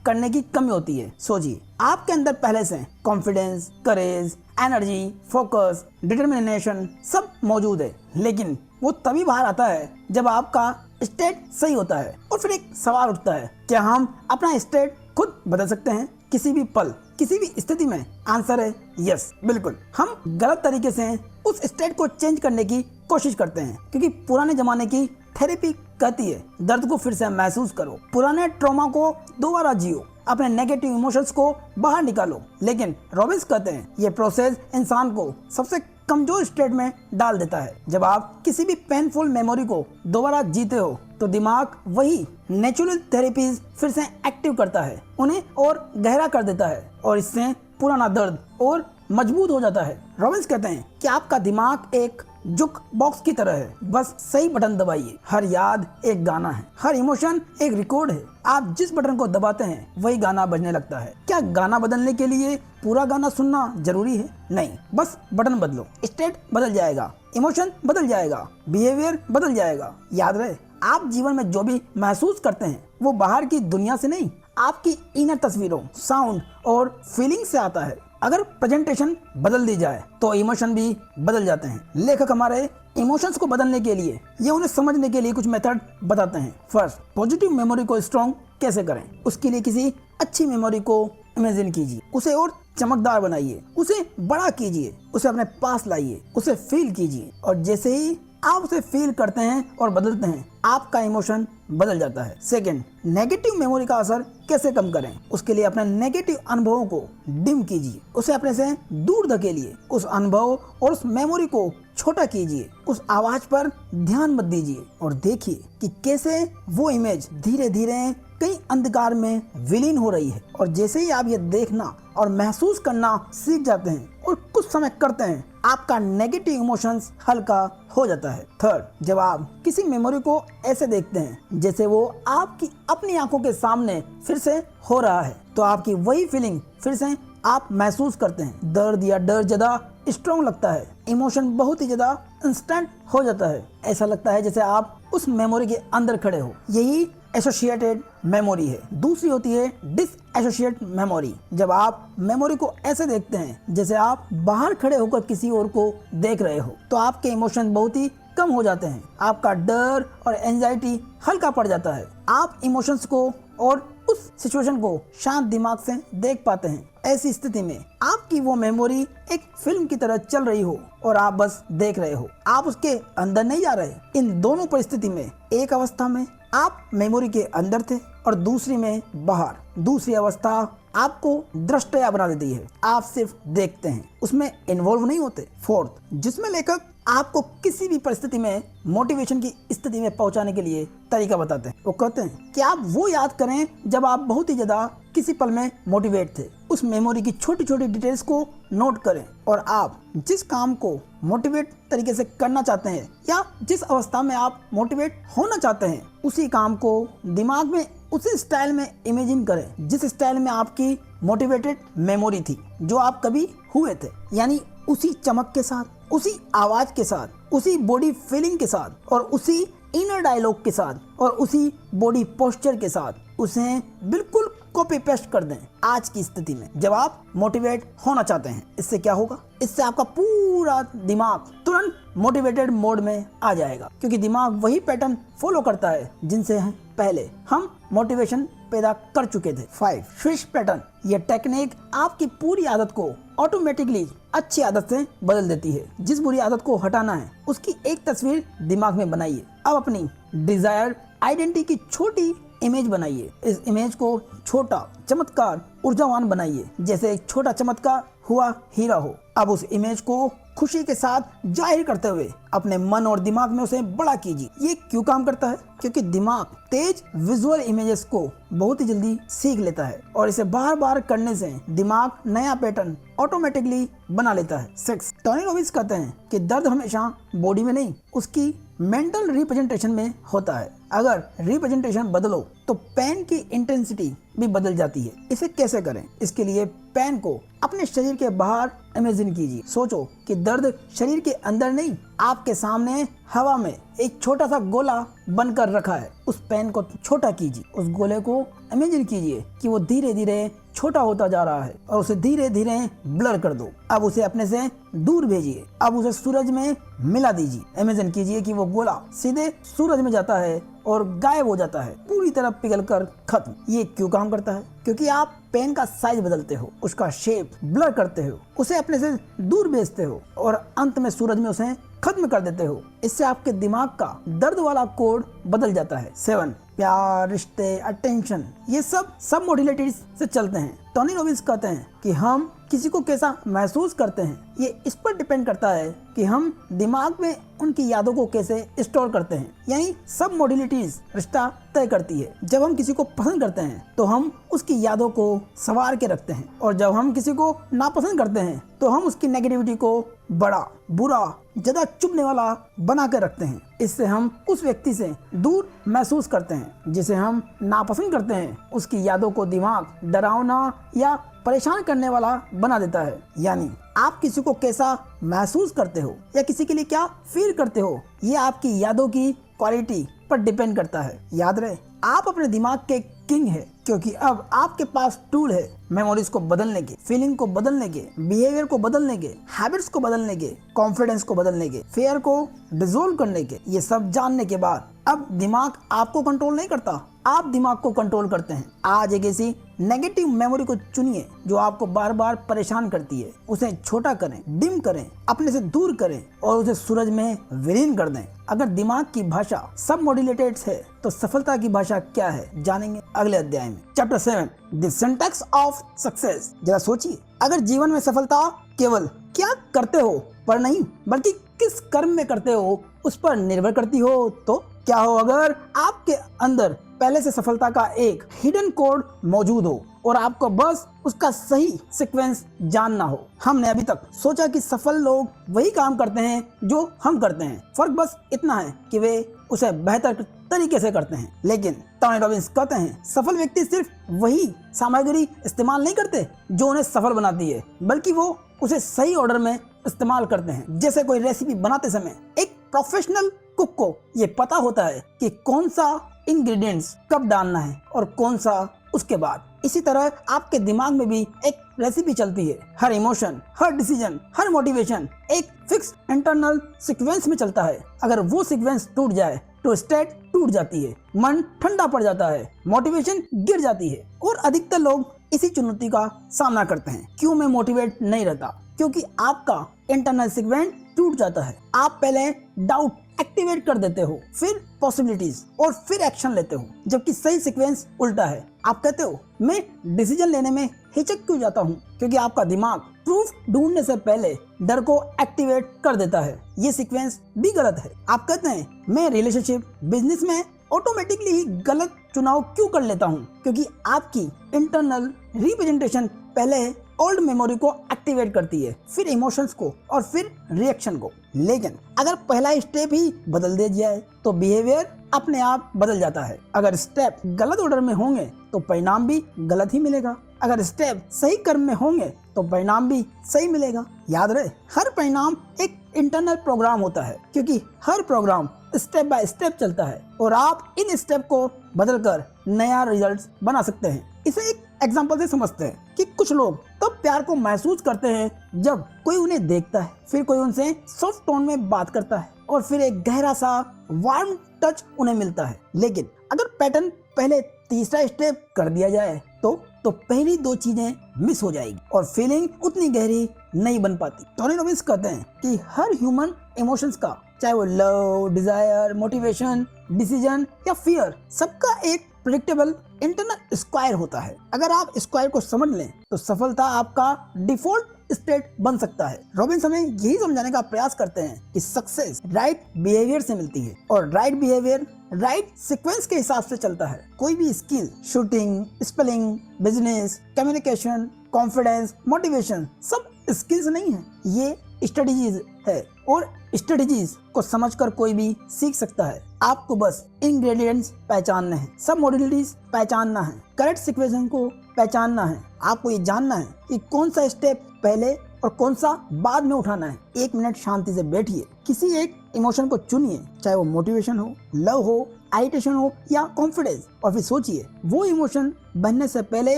करने की कमी होती है। सोचिए, आपके अंदर पहले से कॉन्फिडेंस, करेज, एनर्जी, फोकस, डिटर्मिनेशन सब मौजूद है, लेकिन वो तभी बाहर आता है जब आपका स्टेट सही होता है। और फिर एक सवाल उठता है, क्या हम अपना स्टेट खुद बदल सकते हैं किसी भी पल, किसी भी स्थिति में? आंसर है यस, बिल्कुल। हम गलत तरीके से उस स्टेट को चेंज करने की कोशिश करते हैं, क्योंकि पुराने जमाने की थेरेपी कहती है दर्द को फिर से महसूस करो, पुराने ट्रॉमा को दोबारा जियो, अपने नेगेटिव इमोशंस को बाहर निकालो। लेकिन रॉबिन्स कहते हैं ये प्रोसेस इंसान को सबसे कमजोर स्टेट में डाल देता है। जब आप किसी भी पेनफुल मेमोरी को दोबारा जीते हो तो दिमाग वही नेचुरल थेरेपीज फिर से एक्टिव करता है, उन्हें और गहरा कर देता है, और इससे पुराना दर्द और मजबूत हो जाता है। रॉबिन्स कहते हैं कि आपका दिमाग एक जुक बॉक्स की तरह है, बस सही बटन दबाइए। हर याद एक गाना है, हर इमोशन एक रिकॉर्ड है। आप जिस बटन को दबाते हैं वही गाना बजने लगता है। क्या गाना बदलने के लिए पूरा गाना सुनना जरूरी है? नहीं, बस बटन बदलो, स्टेट बदल जाएगा, इमोशन बदल जाएगा, बिहेवियर बदल जाएगा। याद रहे, आप जीवन में जो भी महसूस करते हैं वो बाहर की दुनिया से नहीं, आपकी इनर तस्वीरों, साउंड और फीलिंग से आता है। अगर प्रेजेंटेशन बदल दी जाए तो इमोशन भी बदल जाते हैं। लेखक हमारे इमोशंस को बदलने के लिए, ये उन्हें समझने के लिए कुछ मेथड बताते हैं। फर्स्ट, पॉजिटिव मेमोरी को स्ट्रॉन्ग कैसे करें? उसके लिए किसी अच्छी मेमोरी को इमेजिन कीजिए, उसे और चमकदार बनाइए, उसे बड़ा कीजिए, उसे अपने पास लाइए, उसे फील कीजिए, और जैसे ही आप उसे फील करते हैं और बदलते हैं, आपका इमोशन बदल जाता है। सेकंड, नेगेटिव मेमोरी का असर कैसे कम करें? उसके लिए अपने नेगेटिव अनुभवों को डिम कीजिए, उसे अपने से दूर धकेलिए, उस अनुभव और उस मेमोरी को छोटा कीजिए, उस आवाज पर ध्यान मत दीजिए, और देखिए कि कैसे वो इमेज धीरे धीरे कई अंधकार में विलीन हो रही है। और जैसे ही आप ये देखना और महसूस करना सीख जाते हैं और कुछ समय करते हैं, आपका नेगेटिव इमोशंस हल्का हो जाता है। थर्ड, जब आप किसी मेमोरी को ऐसे देखते हैं जैसे वो आपकी अपनी आंखों के सामने फिर से हो रहा है, तो आपकी वही फीलिंग फिर से आप महसूस करते हैं। दर्द या डर ज्यादा स्ट्रॉन्ग लगता है, इमोशन बहुत ही ज्यादा इंस्टेंट हो जाता है, ऐसा लगता है जैसे आप उस मेमोरी के अंदर खड़े हो। यही एसोसिएटेड मेमोरी है। दूसरी होती है डिसएसोसिएट मेमोरी। जब आप मेमोरी को ऐसे देखते हैं जैसे आप बाहर खड़े होकर किसी और को देख रहे हो, तो आपके इमोशन बहुत ही कम हो जाते हैं, आपका डर और एंजाइटी हल्का पड़ जाता है। आप इमोशंस को और उस सिचुएशन को शांत दिमाग से देख पाते हैं। ऐसी स्थिति में आपकी वो मेमोरी एक फिल्म की तरह चल रही हो और आप बस देख रहे हो, आप उसके अंदर नहीं जा रहे। इन दोनों परिस्थिति में, एक अवस्था में आप मेमोरी के अंदर थे और दूसरी में बाहर। दूसरी अवस्था आपको दृष्टया बना देती है, आप सिर्फ देखते हैं, उसमें इन्वॉल्व नहीं होते। फोर्थ, जिसमें लेखक आपको किसी भी परिस्थिति में मोटिवेशन की स्थिति में पहुंचाने के लिए तरीका बताते हैं। वो कहते हैं कि आप वो याद करें जब आप बहुत ही ज्यादा किसी पल में मोटिवेट थे। उस मेमोरी की छोटी छोटी डिटेल्स को नोट करें और आप जिस काम को मोटिवेट तरीके से करना चाहते हैं या जिस अवस्था में आप मोटिवेट होना चाहते हैं, उसी काम को दिमाग में उसी स्टाइल में इमेजिन करें जिस स्टाइल में आपकी मोटिवेटेड मेमोरी थी, जो आप कभी हुए थे। यानी उसी चमक के साथ, उसी आवाज के साथ, उसी बॉडी फीलिंग के साथ और उसी इनर डायलॉग के साथ और उसी बॉडी पोस्चर के साथ उसे बिल्कुल कॉपी पेस्ट कर दें आज की स्थिति में जब आप मोटिवेट होना चाहते हैं। इससे क्या होगा? इससे आपका पूरा दिमाग तुरंत मोटिवेटेड मोड में आ जाएगा, क्योंकि दिमाग वही पैटर्न फॉलो करता है जिनसे पहले हम मोटिवेशन पैदा कर चुके थे। 5, स्विच पैटर्न। यह टेक्निक आपकी पूरी आदत को ऑटोमेटिकली अच्छी आदत से बदल देती है। जिस बुरी आदत को हटाना है उसकी एक तस्वीर दिमाग में बनाइए। अब अपनी डिजायर्ड आइडेंटिटी की छोटी इमेज बनाइए। इस इमेज को छोटा, चमत्कार, ऊर्जावान बनाइए, जैसे एक छोटा चमत्कार हुआ हीरा हो। अब उस इमेज को खुशी के साथ जाहिर करते हुए अपने मन और दिमाग में उसे बड़ा कीजिए। ये क्यों काम करता है? क्योंकि दिमाग तेज विजुअल इमेजेस को बहुत ही जल्दी सीख लेता है और इसे बार बार करने से दिमाग नया पैटर्न ऑटोमेटिकली बना लेता है। 6, टोनी रॉबिन्स कहते हैं कि दर्द हमेशा बॉडी में नहीं, उसकी मेंटल रिप्रेजेंटेशन में होता है। अगर रिप्रेजेंटेशन बदलो तो पेन की इंटेंसिटी भी बदल जाती है। इसे कैसे करें? इसके लिए पेन को अपने शरीर के बाहर इमेजिन कीजिए। सोचो कि दर्द शरीर के अंदर नहीं, आपके सामने हवा में एक छोटा सा गोला बनकर रखा है। उस पेन को छोटा कीजिए, उस गोले को इमेजिन कीजिए कि वो धीरे धीरे छोटा होता जा रहा है और उसे धीरे धीरे ब्लर कर दो। अब उसे अपने से दूर भेजिए। अब उसे सूरज में मिला दीजिए। इमेजिन कीजिए कि वो गोला सीधे सूरज में जाता है और गायब हो जाता है, पूरी तरह पिघलकर खत्म। ये क्यों काम करता है? क्योंकि आप पेन का साइज बदलते हो, उसका शेप ब्लर करते हो, उसे अपने से दूर भेजते हो और अंत में सूरज में उसे खत्म कर देते हो। इससे आपके दिमाग का दर्द वाला कोड बदल जाता है। 7 प्यार, रिश्ते, अटेंशन, ये सब मॉड्यूलेटरीज से चलते हैं। टोनी रॉबिन्स कहते हैं कि हम किसी को कैसा महसूस करते हैं ये इस पर डिपेंड करता है कि हम दिमाग में उनकी यादों को कैसे स्टोर करते हैं। यानी सब मॉड्यूलिटीज रिश्ता तय करती है। जब हम किसी को पसंद करते हैं तो हम उसकी यादों को संवार के रखते हैं, और जब हम किसी को नापसंद करते हैं तो हम उसकी नेगेटिविटी को बड़ा, बुरा, ज्यादा चुभने वाला बना कर रखते हैं। इससे हम उस व्यक्ति से दूर महसूस करते हैं जिसे हम नापसंद करते हैं। उसकी यादों को दिमाग डरावना या परेशान करने वाला बना देता है। यानी आप किसी को कैसा महसूस करते हो या किसी के लिए क्या फील करते हो, ये आपकी यादों की क्वालिटी पर डिपेंड करता है। याद रहे, आप अपने दिमाग के किंग है, क्योंकि अब आपके पास टूल है मेमोरीज को बदलने के, फीलिंग को बदलने के, बिहेवियर को बदलने के, हैबिट्स को बदलने के, कॉन्फिडेंस को बदलने के, फेयर को डिसॉल्व करने के। ये सब जानने के बाद अब दिमाग आपको कंट्रोल नहीं करता, आप दिमाग को कंट्रोल करते हैं। आज एक ऐसी नेगेटिव मेमोरी को चुनिए जो आपको बार बार परेशान करती है। उसे छोटा करें, डिम करें, अपने से दूर करें और उसे सूरज में विलीन कर दें। अगर दिमाग की भाषा सब मॉड्यूलेटेड है तो सफलता की भाषा क्या है, जानेंगे अगले अध्याय में। Chapter 7 the syntax of success. जरा सोचिए, अगर जीवन में सफलता केवल क्या करते हो पर नहीं बल्कि किस कर्म में करते हो उस पर निर्भर करती हो, तो क्या हो अगर आपके अंदर पहले से सफलता का एक हिडन कोड मौजूद हो और आपको बस उसका सही सीक्वेंस जानना हो। हमने अभी तक सोचा कि सफल लोग वही काम करते हैं जो हम करते हैं, फर्क बस इतना है कि वे उसे बेहतर तरीके से करते हैं। लेकिन टोनी रॉबिन्स कहते हैं सफल व्यक्ति सिर्फ वही सामग्री इस्तेमाल नहीं करते जो उन्हें सफल बनाती है, बल्कि वो उसे सही ऑर्डर में इस्तेमाल करते हैं। जैसे कोई रेसिपी बनाते समय एक प्रोफेशनल कुक को ये पता होता है कि कौन सा इंग्रेडिएंट्स कब डालना है और कौन सा उसके बाद। इसी तरह आपके दिमाग में भी एक रेसिपी चलती है। हर इमोशन, हर डिसीजन, हर मोटिवेशन एक फिक्स इंटरनल सीक्वेंस में चलता है। अगर वो सीक्वेंस टूट जाए तो स्टेट टूट जाती है, मन ठंडा पड़ जाता है, मोटिवेशन गिर जाती है और अधिकतर लोग इसी चुनौती का सामना करते हैं। क्यों मैं मोटिवेट नहीं रहता? क्योंकि आपका इंटरनल सीक्वेंस टूट जाता है। आप पहले डाउट एक्टिवेट कर देते हो, फिर पॉसिबिलिटीज और फिर एक्शन लेते हो, जबकि सही सीक्वेंस उल्टा है। आप कहते हो मैं डिसीजन लेने में हिचक क्यों जाता हूँ? क्योंकि आपका दिमाग प्रूफ ढूंढने से पहले डर को एक्टिवेट कर देता है। ये सीक्वेंस भी गलत है। आप कहते हैं मैं रिलेशनशिप, बिजनेस में ऑटोमेटिकली ही गलत चुनाव क्यों कर लेता हूँ? क्योंकि आपकी इंटरनल रिप्रेजेंटेशन पहले ओल्ड मेमोरी को एक्टिवेट करती है, फिर इमोशंस को और फिर रिएक्शन को। लेकिन अगर पहला स्टेप ही बदल दिया जाए तो बिहेवियर अपने आप बदल जाता है। अगर स्टेप गलत ऑर्डर में होंगे तो परिणाम भी गलत ही मिलेगा। अगर स्टेप सही क्रम में होंगे तो परिणाम भी सही मिलेगा। याद रहे, हर परिणाम एक इंटरनल प्रोग्राम होता है, क्योंकि हर प्रोग्राम स्टेप बाय स्टेप चलता है और आप इन स्टेप को बदलकर नया रिजल्ट बना सकते हैं। इसे एक एग्जांपल से समझते हैं कि कुछ लोग तब प्यार को महसूस करते हैं जब कोई उन्हें देखता है, फिर कोई उनसे सॉफ्ट टोन में बात करता है और फिर एक गहरा सा वार्म टच उन्हें मिलता है। लेकिन अगर पैटर्न पहले तीसरा स्टेप कर दिया जाए तो पहली दो चीजें मिस हो जाएगी और फीलिंग उतनी गहरी नहीं बन पाती। टोनी रॉबिन्स कहते हैं कि हर ह्यूमन इमोशंस का, चाहे वो लव, डिजायर, मोटिवेशन, डिसीजन या फियर, सबका एक प्रेडिक्टेबल इंटरनल स्क्वायर होता है। अगर आप स्क्वायर को समझ लें तो सफलता आपका डिफॉल्ट स्टेट बन सकता है। रॉबिन्स हमें यही समझाने का प्रयास करते हैं कि सक्सेस राइट बिहेवियर से मिलती है और राइट बिहेवियर राइट सीक्वेंस के हिसाब से चलता है। कोई भी skill, shooting, spelling, business, communication, confidence, motivation, सब स्किल्स नहीं है, ये स्ट्रेटजीज है और स्ट्रेटजीज को समझकर कोई भी सीख सकता है। आपको बस इंग्रेडिएंट्स पहचानने हैं, सब मॉड्यूलिटीज पहचानना है, करेक्ट सिक्वेंस को पहचानना है। आपको ये जानना है कि कौन सा स्टेप पहले और कौन सा बाद में उठाना है। 1 मिनट शांति से बैठिए, किसी एक इमोशन को चुनिए, चाहे वो मोटिवेशन हो, लव हो, इरिटेशन हो या कॉन्फिडेंस, और फिर सोचिए वो इमोशन बनने से पहले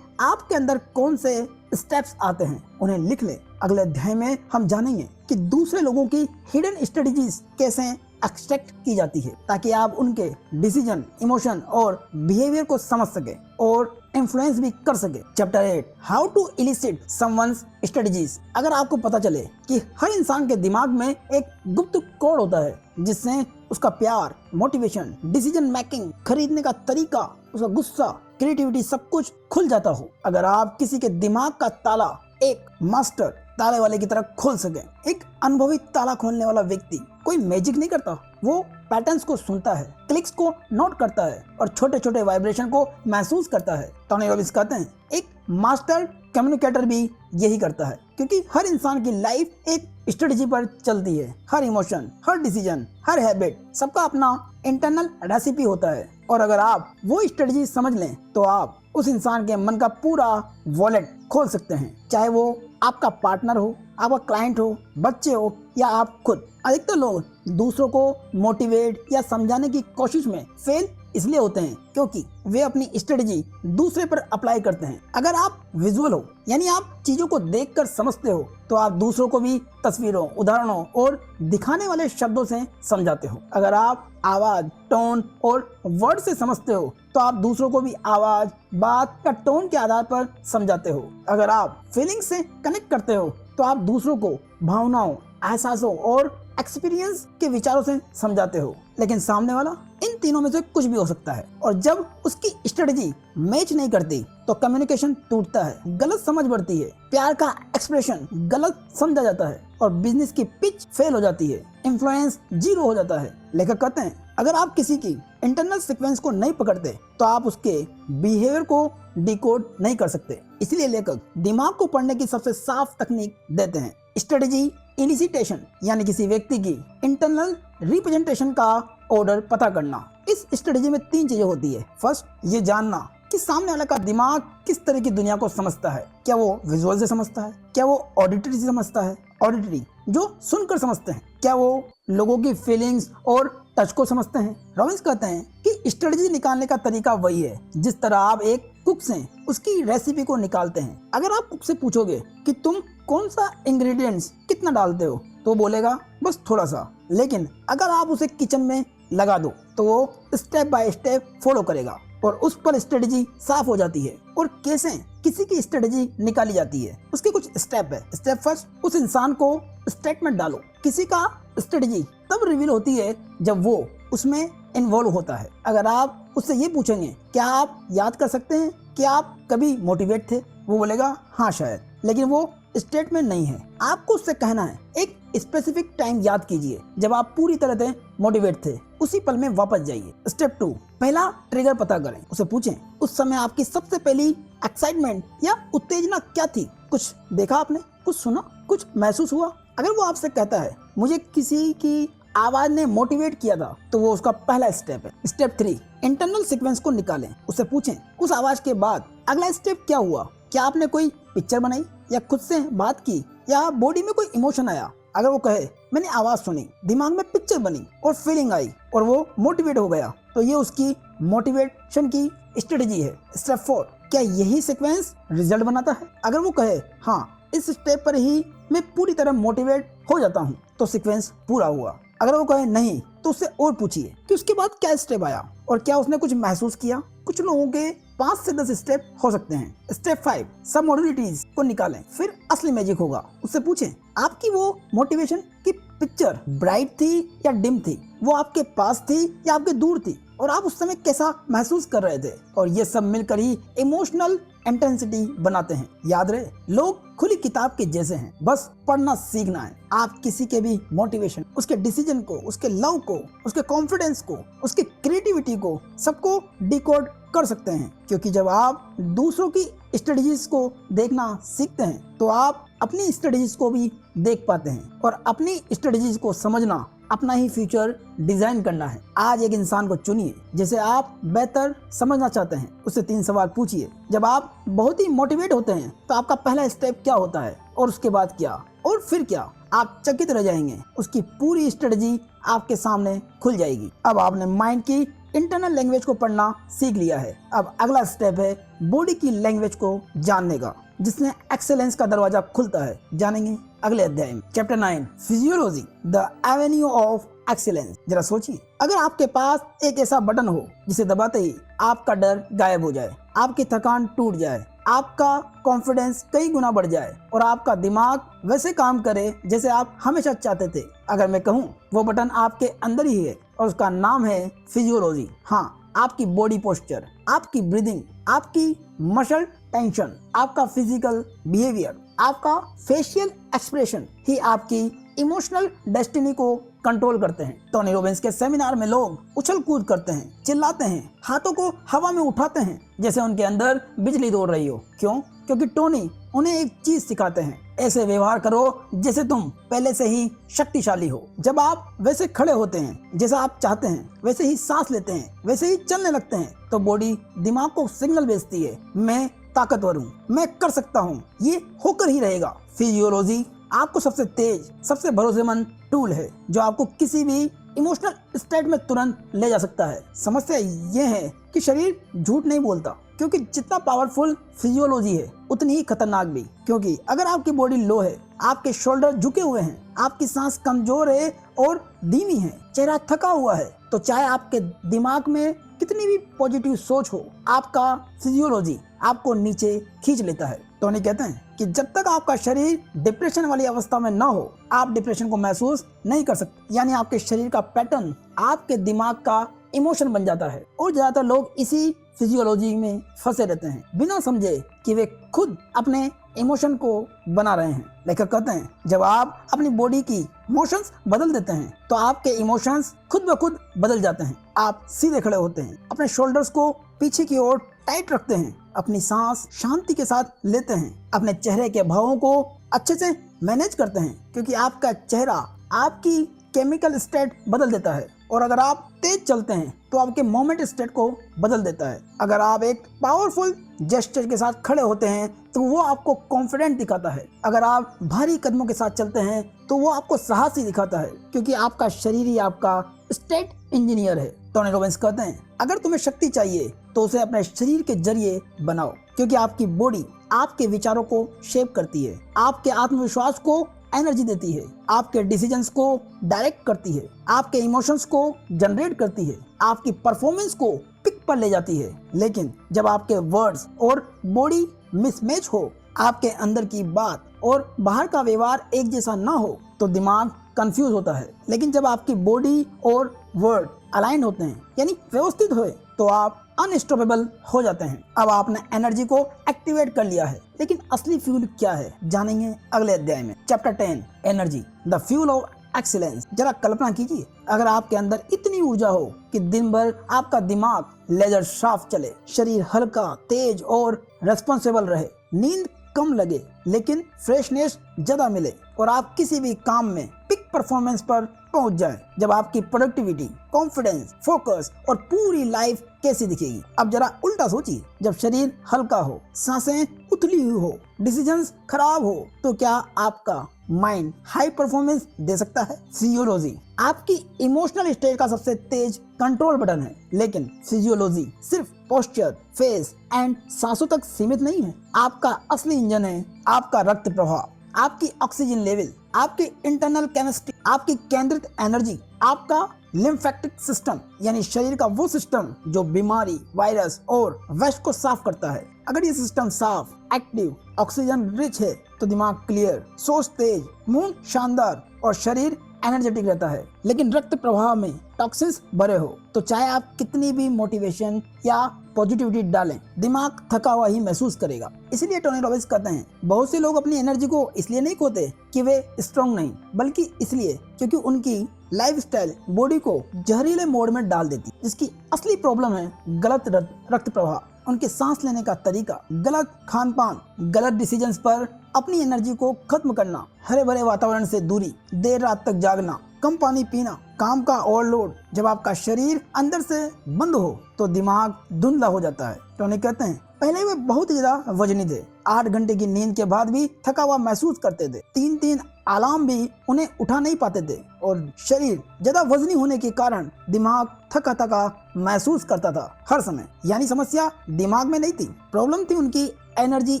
आपके अंदर कौन से स्टेप्स आते हैं, उन्हें लिख ले। अगले अध्याय में हम जानेंगे कि दूसरे लोगों की हिडन स्ट्रेटजीज कैसे एक्सट्रैक्ट की जाती है, ताकि आप उनके डिसीजन, इमोशन और बिहेवियर को समझ सके और इन्फ्लुएंस भी कर सके। Chapter 8, how to elicit someone's strategies. अगर आपको पता चले कि हर इंसान के दिमाग में एक गुप्त कोड होता है जिससे उसका प्यार, मोटिवेशन, डिसीजन मेकिंग, खरीदने का तरीका, उसका गुस्सा, क्रिएटिविटी सब कुछ खुल जाता हो। अगर आप किसी के दिमाग का ताला एक मास्टर ताले वाले की तरह खोल सके, एक अनुभवी ताला खोलने वाला व्यक्ति कोई मैजिक नहीं करता, वो पैटर्न्स को सुनता है, क्लिक्स को नोट करता है और छोटे छोटे वाइब्रेशन को महसूस करता है। टोनी रॉबिन्स कहते हैं एक मास्टर कम्युनिकेटर भी यही करता है, क्योंकि हर इंसान की लाइफ एक स्ट्रेटजी पर चलती है। हर इमोशन, हर डिसीजन, हर हैबिट, सबका अपना इंटरनल रेसिपी होता है, और अगर आप वो स्ट्रेटजी समझ लें तो आप उस इंसान के मन का पूरा वॉलेट खोल सकते हैं, चाहे वो आपका पार्टनर हो, आपका क्लाइंट हो, बच्चे हो या आप खुद। अधिकतर लोग दूसरों को मोटिवेट या समझाने की कोशिश में फेल इसलिए होते हैं क्योंकि वे अपनी स्ट्रेटजी दूसरे पर अप्लाई करते हैं। अगर आप विजुअल हो, यानी आप चीजों को देखकर समझते हो, तो आप दूसरों को भी तस्वीरों, उदाहरणों और दिखाने वाले शब्दों से समझाते हो। अगर आप आवाज, टोन और वर्ड से समझते हो, तो आप दूसरों को भी आवाज, बात या टोन के आधार पर समझाते हो। अगर आप फीलिंग से कनेक्ट करते हो, तो आप दूसरों को भावनाओं, एहसासों और एक्सपीरियंस के विचारों से समझाते हो। लेकिन सामने वाला इन तीनों में से कुछ भी हो सकता है, और जब उसकी स्ट्रेटजी मैच नहीं करती तो कम्युनिकेशन टूटता है, गलत समझ बढ़ती है, प्यार का एक्सप्रेशन गलत समझा जाता है और बिजनेस की पिच फेल हो जाती है, इन्फ्लुएंस 0 हो जाता है। लेखक कहते हैं अगर आप किसी की इंटरनल सीक्वेंस को नहीं पकड़ते तो आप उसके बिहेवियर को डिकोड नहीं कर सकते। इसलिए लेखक दिमाग को पढ़ने की सबसे साफ तकनीक देते हैं, स्ट्रेटजी इलिसिटेशन, यानी किसी व्यक्ति की इंटरनल रिप्रेजेंटेशन का ऑर्डर पता करना। इस स्ट्रेटजी में 3 चीजें होती है। फर्स्ट, ये जानना कि सामने वाले का दिमाग किस तरह की दुनिया को समझता है। क्या वो विजुअल से समझता है? क्या वो ऑडिटरी से समझता है, ऑडिटरी जो सुनकर समझते हैं? क्या वो लोगों की फीलिंग्स और टच को समझते हैं? रॉबिन्स कहते हैं कि स्ट्रेटजी निकालने का तरीका वही है जिस तरह आप एक कुक से उसकी रेसिपी को निकालते हैं। अगर आप कुक से पूछोगे कि तुम कौन सा इंग्रेडिएंट्स कितना डालते हो, तो बोलेगा बस थोड़ा सा। लेकिन अगर आप उसे किचन में लगा दो तो वो स्टेप बाय स्टेप फॉलो करेगा और उस पर स्ट्रेटजी साफ हो जाती है। और कैसे किसी की स्ट्रेटजी निकाली जाती है, उसके कुछ स्टेप है। स्टेप फर्स्ट, उस इंसान को स्टेटमेंट डालो। किसी का स्ट्रेटजी तब रिवील होती है जब वो उसमें इन्वॉल्व होता है। अगर आप उससे ये पूछेंगे क्या आप याद कर सकते हैं कि आप कभी मोटिवेट थे, वो बोलेगा हाँ शायद, लेकिन वो स्टेटमेंट नहीं है। आपको उससे कहना है एक स्पेसिफिक टाइम याद कीजिए जब आप पूरी तरह से मोटिवेट थे, उसी पल में वापस जाइए। स्टेप 2, पहला ट्रिगर पता करें। उसे पूछें उस समय आपकी सबसे पहली एक्साइटमेंट या उत्तेजना क्या थी? कुछ देखा आपने, कुछ सुना, कुछ महसूस हुआ? अगर वो आपसे कहता है मुझे किसी की आवाज ने मोटिवेट किया था, तो वो उसका पहला स्टेप है। स्टेप 3, इंटरनल सीक्वेंस को निकालें। उसे पूछें उस आवाज के बाद अगला स्टेप क्या हुआ? क्या आपने कोई पिक्चर बनाई या खुद से बात की या बॉडी में कोई इमोशन आया? अगर वो कहे मैंने आवाज सुनी, दिमाग में पिक्चर बनी और फीलिंग आई और वो मोटिवेट हो गया, तो ये उसकी मोटिवेशन की स्ट्रेटजी है। स्टेप 4, क्या यही सीक्वेंस रिजल्ट बनाता है? अगर वो कहे हाँ इस स्टेप पर ही मैं पूरी तरह मोटिवेट हो जाता हूँ, तो सीक्वेंस पूरा हुआ। अगर वो कहे नहीं, तो उससे और पूछिए कि उसके बाद क्या स्टेप आया और क्या उसने कुछ महसूस किया। कुछ लोगों के 5 से 10 स्टेप हो सकते हैं। स्टेप 5, सब मॉड्यूलिटीज को निकालें, फिर असली मैजिक होगा। उससे पूछें आपकी वो मोटिवेशन की पिक्चर ब्राइट थी या डिम थी, वो आपके पास थी या आपके दूर थी, और आप उस समय कैसा महसूस कर रहे थे। और ये सब मिलकर ही इमोशनल इंटेंसिटी बनाते हैं। याद रहे, लोग खुली किताब के जैसे हैं, बस पढ़ना सीखना है। आप किसी के भी मोटिवेशन, उसके डिसीजन को, उसके लव को, उसके कॉन्फिडेंस को, उसके क्रिएटिविटी को, सबको डिकोड कर सकते हैं। क्योंकि जब आप दूसरों की स्ट्रेटजीज को देखना सीखते हैं तो आप अपनी स्ट्रेटजीज को भी देख पाते हैं और अपनी स्ट्रेटजीज को समझना अपना ही फ्यूचर डिजाइन करना है। आज एक इंसान को चुनिए जिसे आप बेहतर समझना चाहते हैं, उससे 3 सवाल पूछिए। जब आप बहुत ही मोटिवेट होते हैं तो आपका पहला स्टेप क्या होता है और उसके बाद क्या और फिर क्या, आप चकित रह जाएंगे। उसकी पूरी स्ट्रेटजी आपके सामने खुल जाएगी। अब आपने माइंड की इंटरनल लैंग्वेज को पढ़ना सीख लिया है। अब अगला स्टेप है बॉडी की लैंग्वेज को जानने का, जिसमें एक्सेलेंस का दरवाजा खुलता है। जानेंगे अगले अध्याय में। Chapter 9 physiology the Avenue of excellence. जरा सोचिए, अगर आपके पास एक ऐसा बटन हो जिसे दबाते ही आपका डर गायब हो जाए, आपकी थकान टूट जाए, आपका कॉन्फिडेंस कई गुना बढ़ जाए और आपका दिमाग वैसे काम करे जैसे आप हमेशा चाहते थे। अगर मैं कहूँ वो बटन आपके अंदर ही है और उसका नाम है फिजियोलॉजी। हाँ, आपकी बॉडी पोस्चर, आपकी ब्रीदिंग, आपकी मसल टेंशन, आपका फिजिकल बिहेवियर, आपका फेशियल एक्सप्रेशन ही आपकी इमोशनल डेस्टिनी को कंट्रोल करते हैं। टोनी रॉबिन्स के सेमिनार में लोग उछल कूद करते हैं, चिल्लाते हैं, हाथों को हवा में उठाते हैं जैसे उनके अंदर बिजली दौड़ रही हो। क्यों? क्योंकि टोनी उन्हें एक चीज सिखाते हैं, ऐसे व्यवहार करो जैसे तुम पहले से ही शक्तिशाली हो। जब आप वैसे खड़े होते हैं जैसा आप चाहते हैं, वैसे ही सांस लेते हैं, वैसे ही चलने लगते हैं, तो बॉडी दिमाग को सिग्नल भेजती है, मैं ताकतवर हूँ, मैं कर सकता हूँ, ये होकर ही रहेगा। फिजियोलॉजी आपको सबसे तेज, सबसे भरोसेमंद टूल है जो आपको किसी भी इमोशनल स्टेट में तुरंत ले जा सकता है। समस्या ये है कि शरीर झूठ नहीं बोलता, क्योंकि जितना पावरफुल फिजियोलॉजी है उतनी ही खतरनाक भी। क्योंकि अगर आपकी बॉडी लो है, आपके शोल्डर झुके हुए हैं, आपकी सांस कमजोर है और धीमी है, चेहरा थका हुआ है, तो चाहे आपके दिमाग में कितनी भी पॉजिटिव सोच हो, आपका फिजियोलॉजी आपको नीचे खींच लेता है। टोनी कहते हैं कि जब तक आपका शरीर डिप्रेशन वाली अवस्था में ना हो, आप डिप्रेशन को महसूस नहीं कर सकते। यानी आपके शरीर का पैटर्न आपके दिमाग का इमोशन बन जाता है और ज्यादातर लोग इसी फिजियोलॉजी में फंसे रहते हैं, बिना समझे कि वे खुद अपने इमोशन को बना रहे हैं। लेखक कहते हैं जब आप अपनी बॉडी की इमोशंस बदल देते हैं तो आपके इमोशंस खुद ब खुद बदल जाते हैं। आप सीधे खड़े होते हैं, अपने शोल्डर्स को पीछे की ओर टाइट रखते हैं, अपनी सांस शांति के साथ लेते हैं, अपने चेहरे के भावों को अच्छे से मैनेज करते हैं, क्योंकि आपका चेहरा आपकी केमिकल स्टेट बदल देता है। और अगर आप तेज चलते हैं तो आपके मोमेंट स्टेट को बदल देता है। अगर आप एक पावरफुल जेस्चर के साथ खड़े होते हैं तो वो आपको कॉन्फिडेंट दिखाता है। अगर आप भारी कदमों के साथ चलते हैं तो वो आपको साहसी दिखाता है, क्योंकि आपका शरीर ही आपका स्टेट इंजीनियर है। टोनी रॉबिन्स कहते हैं अगर तुम्हें शक्ति चाहिए तो उसे अपने शरीर के जरिए बनाओ, क्योंकि आपकी बॉडी आपके विचारों को शेप करती है, आपके आत्मविश्वास को एनर्जी देती है, आपके डिसीजंस को डायरेक्ट करती है, आपके इमोशंस को जनरेट करती है, आपकी परफॉर्मेंस को पिक पर ले जाती है। लेकिन जब आपके वर्ड्स और बॉडी मिसमैच हो, आपके अंदर की बात और बाहर का व्यवहार एक जैसा ना हो, तो दिमाग कंफ्यूज होता है। लेकिन जब आपकी बॉडी और वर्ड अलाइन होते हैं, यानी व्यवस्थित हुए, तो आप अनस्टॉपेबल हो जाते हैं। अब आपने एनर्जी को एक्टिवेट कर लिया है, लेकिन असली फ्यूल क्या है जानेंगे अगले अध्याय में। Chapter 10 energy the fuel of excellence. जरा कल्पना कीजिए अगर आपके अंदर इतनी ऊर्जा हो कि दिन भर आपका दिमाग लेजर शार्प चले, शरीर हल्का, तेज और रेस्पॉन्सिबल रहे, नींद कम लगे लेकिन फ्रेशनेस ज्यादा मिले और आप किसी भी काम में पिक परफॉर्मेंस पर पहुंच जाए। जब आपकी प्रोडक्टिविटी, कॉन्फिडेंस, फोकस और पूरी लाइफ कैसी दिखेगी। अब जरा उल्टा सोचिए, जब शरीर हल्का हो, सांसें उथली हुई हो, डिसीजंस खराब हो, तो क्या आपका माइंड हाई परफॉर्मेंस दे सकता है? फिजियोलॉजी आपकी इमोशनल स्टेट का सबसे तेज कंट्रोल बटन है, लेकिन फिजियोलॉजी सिर्फ पोस्चर, फेस एंड सांसों तक सीमित नहीं है। आपका असली इंजन है आपका रक्त प्रवाह, आपकी ऑक्सीजन लेवल, आपकी इंटरनल केमिस्ट्री, आपकी केंद्रित एनर्जी, आपका लिम्फेटिक सिस्टम, यानी शरीर का वो सिस्टम जो बीमारी, वायरस और वेस्ट को साफ करता है। अगर ये सिस्टम साफ, एक्टिव, ऑक्सीजन रिच है तो दिमाग क्लियर, सोच तेज, मूड शानदार और शरीर एनर्जेटिक रहता है। लेकिन रक्त प्रवाह में टॉक्सिन्स भरे हो तो चाहे आप कितनी भी मोटिवेशन या पॉजिटिविटी डालें, दिमाग थका हुआ ही महसूस करेगा। इसलिए टोनी रॉबिन्स कहते हैं बहुत से लोग अपनी एनर्जी को इसलिए नहीं खोते कि वे स्ट्रांग नहीं, बल्कि इसलिए क्योंकि उनकी लाइफस्टाइल बॉडी को जहरीले मोड में डाल देती, जिसकी असली प्रॉब्लम है गलत रक्त प्रवाह। उनके सांस लेने का तरीका, गलत खान पान, गलत डिसीजंस पर अपनी एनर्जी को खत्म करना, हरे भरे वातावरण से दूरी, देर रात तक जागना, कम पानी पीना, काम का ओवरलोड। जब आपका शरीर अंदर से बंद हो तो दिमाग धुंधला हो जाता है। टोनी कहते हैं पहले वे बहुत ही ज्यादा वजनी थे, 8 घंटे की नींद के बाद भी थका हुआ महसूस करते थे, 3-3 अलार्म भी उन्हें उठा नहीं पाते थे और शरीर ज्यादा वजनी होने के कारण दिमाग थका थका महसूस करता था हर समय। यानी समस्या दिमाग में नहीं थी, प्रॉब्लम थी उनकी एनर्जी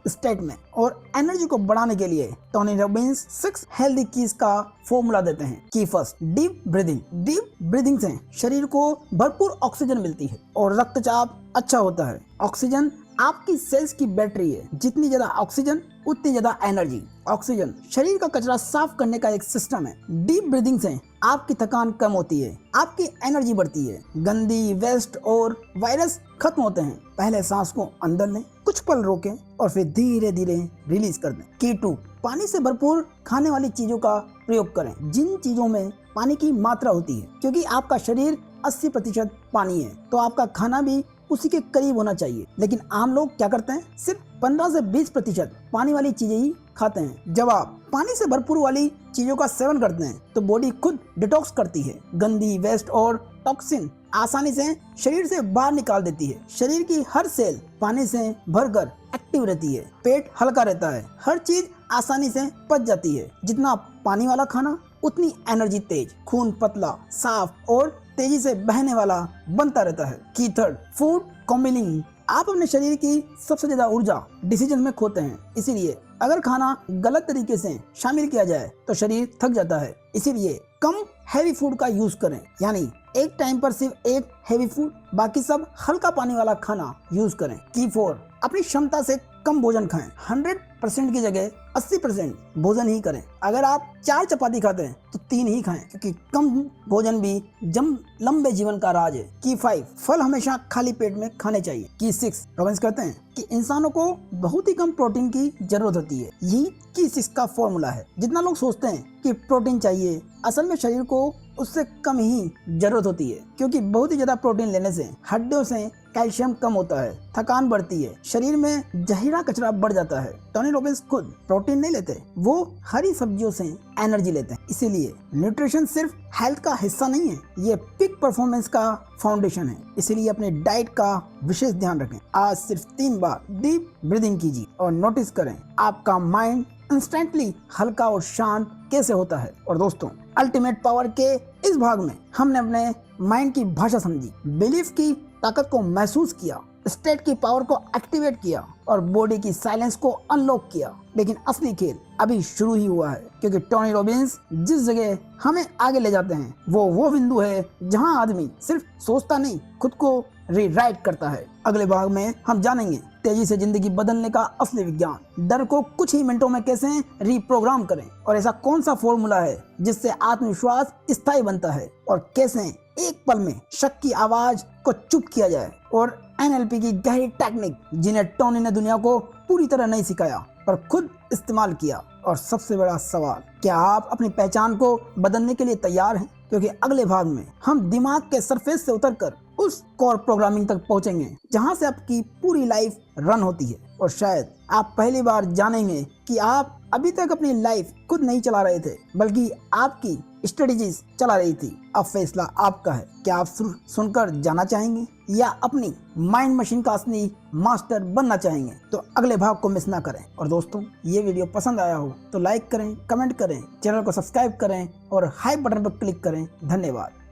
स्टेट में। और एनर्जी को बढ़ाने के लिए टोनी रॉबिन्स 6 हेल्दी कीज का फॉर्मूला देते हैं। की first, deep breathing. Deep breathing से शरीर को भरपूर ऑक्सीजन मिलती है और रक्तचाप अच्छा होता है। ऑक्सीजन आपकी सेल्स की बैटरी है, जितनी ज्यादा ऑक्सीजन उतनी ज्यादा एनर्जी। ऑक्सीजन शरीर का कचरा साफ करने का एक सिस्टम है। डीप ब्रीदिंग से आपकी थकान कम होती है, आपकी एनर्जी बढ़ती है, गंदी वेस्ट और वायरस खत्म होते हैं। पहले सांस को अंदर लें, कुछ पल रोकें और फिर धीरे धीरे रिलीज कर दें। की 2, पानी से भरपूर खाने वाली चीजों का प्रयोग करें, जिन चीजों में पानी की मात्रा होती है। क्योंकि आपका शरीर 80% पानी है तो आपका खाना भी उसी के करीब होना चाहिए। लेकिन आम लोग क्या करते हैं, सिर्फ 15 से 20% पानी वाली चीजें ही खाते हैं। जब आप पानी से भरपूर वाली चीजों का सेवन करते हैं तो बॉडी खुद डिटॉक्स करती है, गंदी वेस्ट और टॉक्सिन आसानी से शरीर से बाहर निकाल देती है। शरीर की हर सेल पानी से भरकर एक्टिव रहती है, पेट हल्का रहता है, हर चीज आसानी से पच जाती है। जितना पानी वाला खाना उतनी एनर्जी तेज, खून पतला, साफ और तेजी से बहने वाला बनता रहता है। की 3, फूड कॉम्बिनिंग। आप अपने शरीर की सबसे ज्यादा ऊर्जा डिसीजन में खोते हैं, इसीलिए अगर खाना गलत तरीके से शामिल किया जाए तो शरीर थक जाता है। इसीलिए कम हैवी फूड का यूज करें, यानी एक टाइम पर सिर्फ एक हैवी फूड, बाकी सब हल्का पानी वाला खाना यूज करें। की 4, अपनी क्षमता से कम भोजन खाएं। 100% की जगह 80% भोजन ही करें। अगर आप 4 चपाती खाते हैं तो 3 ही खाएं, क्योंकि कम भोजन भी लंबे जीवन का राज है। की 5, फल हमेशा खाली पेट में खाने चाहिए। की 6, रॉबिन्स कहते हैं कि इंसानों को बहुत ही कम प्रोटीन की जरूरत होती है। यही की 6 का फॉर्मूला है। जितना लोग सोचते हैं कि प्रोटीन चाहिए, असल में शरीर को उससे कम ही जरूरत होती है, क्योंकि बहुत ही ज्यादा प्रोटीन लेने से हड्डियों से कैल्शियम कम होता है, थकान बढ़ती है, शरीर में जहरीला कचरा बढ़ जाता है। टोनी रॉबिन्स खुद प्रोटीन नहीं लेते, वो हरी सब्जियों से एनर्जी लेते हैं। इसीलिए न्यूट्रिशन सिर्फ हेल्थ का हिस्सा नहीं है, ये पीक परफॉर्मेंस का फाउंडेशन है। इसीलिए अपने डाइट का विशेष ध्यान रखें। आज सिर्फ 3 बार डीप ब्रीदिंग कीजिए और नोटिस करें आपका माइंड इंस्टेंटली हल्का और शांत कैसे होता है। और दोस्तों, अल्टीमेट पावर के इस भाग में हमने अपने माइंड की भाषा समझी, बिलीफ की ताकत को महसूस किया, स्टेट की पावर को एक्टिवेट किया और बॉडी की साइलेंस को अनलॉक किया। लेकिन असली खेल अभी शुरू ही हुआ है, क्योंकि टोनी रॉबिन्स जिस जगह हमें आगे ले जाते हैं वो बिंदु है जहां आदमी सिर्फ सोचता नहीं, खुद को रीराइट करता है। अगले भाग में हम जानेंगे तेजी से जिंदगी बदलने का असली विज्ञान, डर को कुछ ही मिनटों में कैसे रिप्रोग्राम करें और ऐसा कौन सा फॉर्मूला है जिससे आत्मविश्वास स्थायी बनता है, और कैसे एक पल में शक की आवाज को चुप किया जाए, और NLP की गहरी टेक्निक जिन्हें टोनी ने दुनिया को पूरी तरह नहीं सिखाया पर खुद इस्तेमाल किया। और सबसे बड़ा सवाल, क्या आप अपनी पहचान को बदलने के लिए तैयार हैं? क्योंकि अगले भाग में हम दिमाग के सरफेस से उतरकर उस कोर प्रोग्रामिंग तक पहुंचेंगे जहां से आपकी पूरी लाइफ रन होती है। और शायद आप पहली बार जानेंगे कि आप अभी तक अपनी लाइफ खुद नहीं चला रहे थे, बल्कि आपकी स्ट्रेटजीज चला रही थी। अब फैसला आपका है। क्या आप सुनकर जाना चाहेंगे या अपनी माइंड मशीन का असली मास्टर बनना चाहेंगे? तो अगले भाग को मिस ना करें। और दोस्तों, ये वीडियो पसंद आया हो तो लाइक करें, कमेंट करें, चैनल को सब्सक्राइब करें और हाई बटन पर क्लिक करें। धन्यवाद।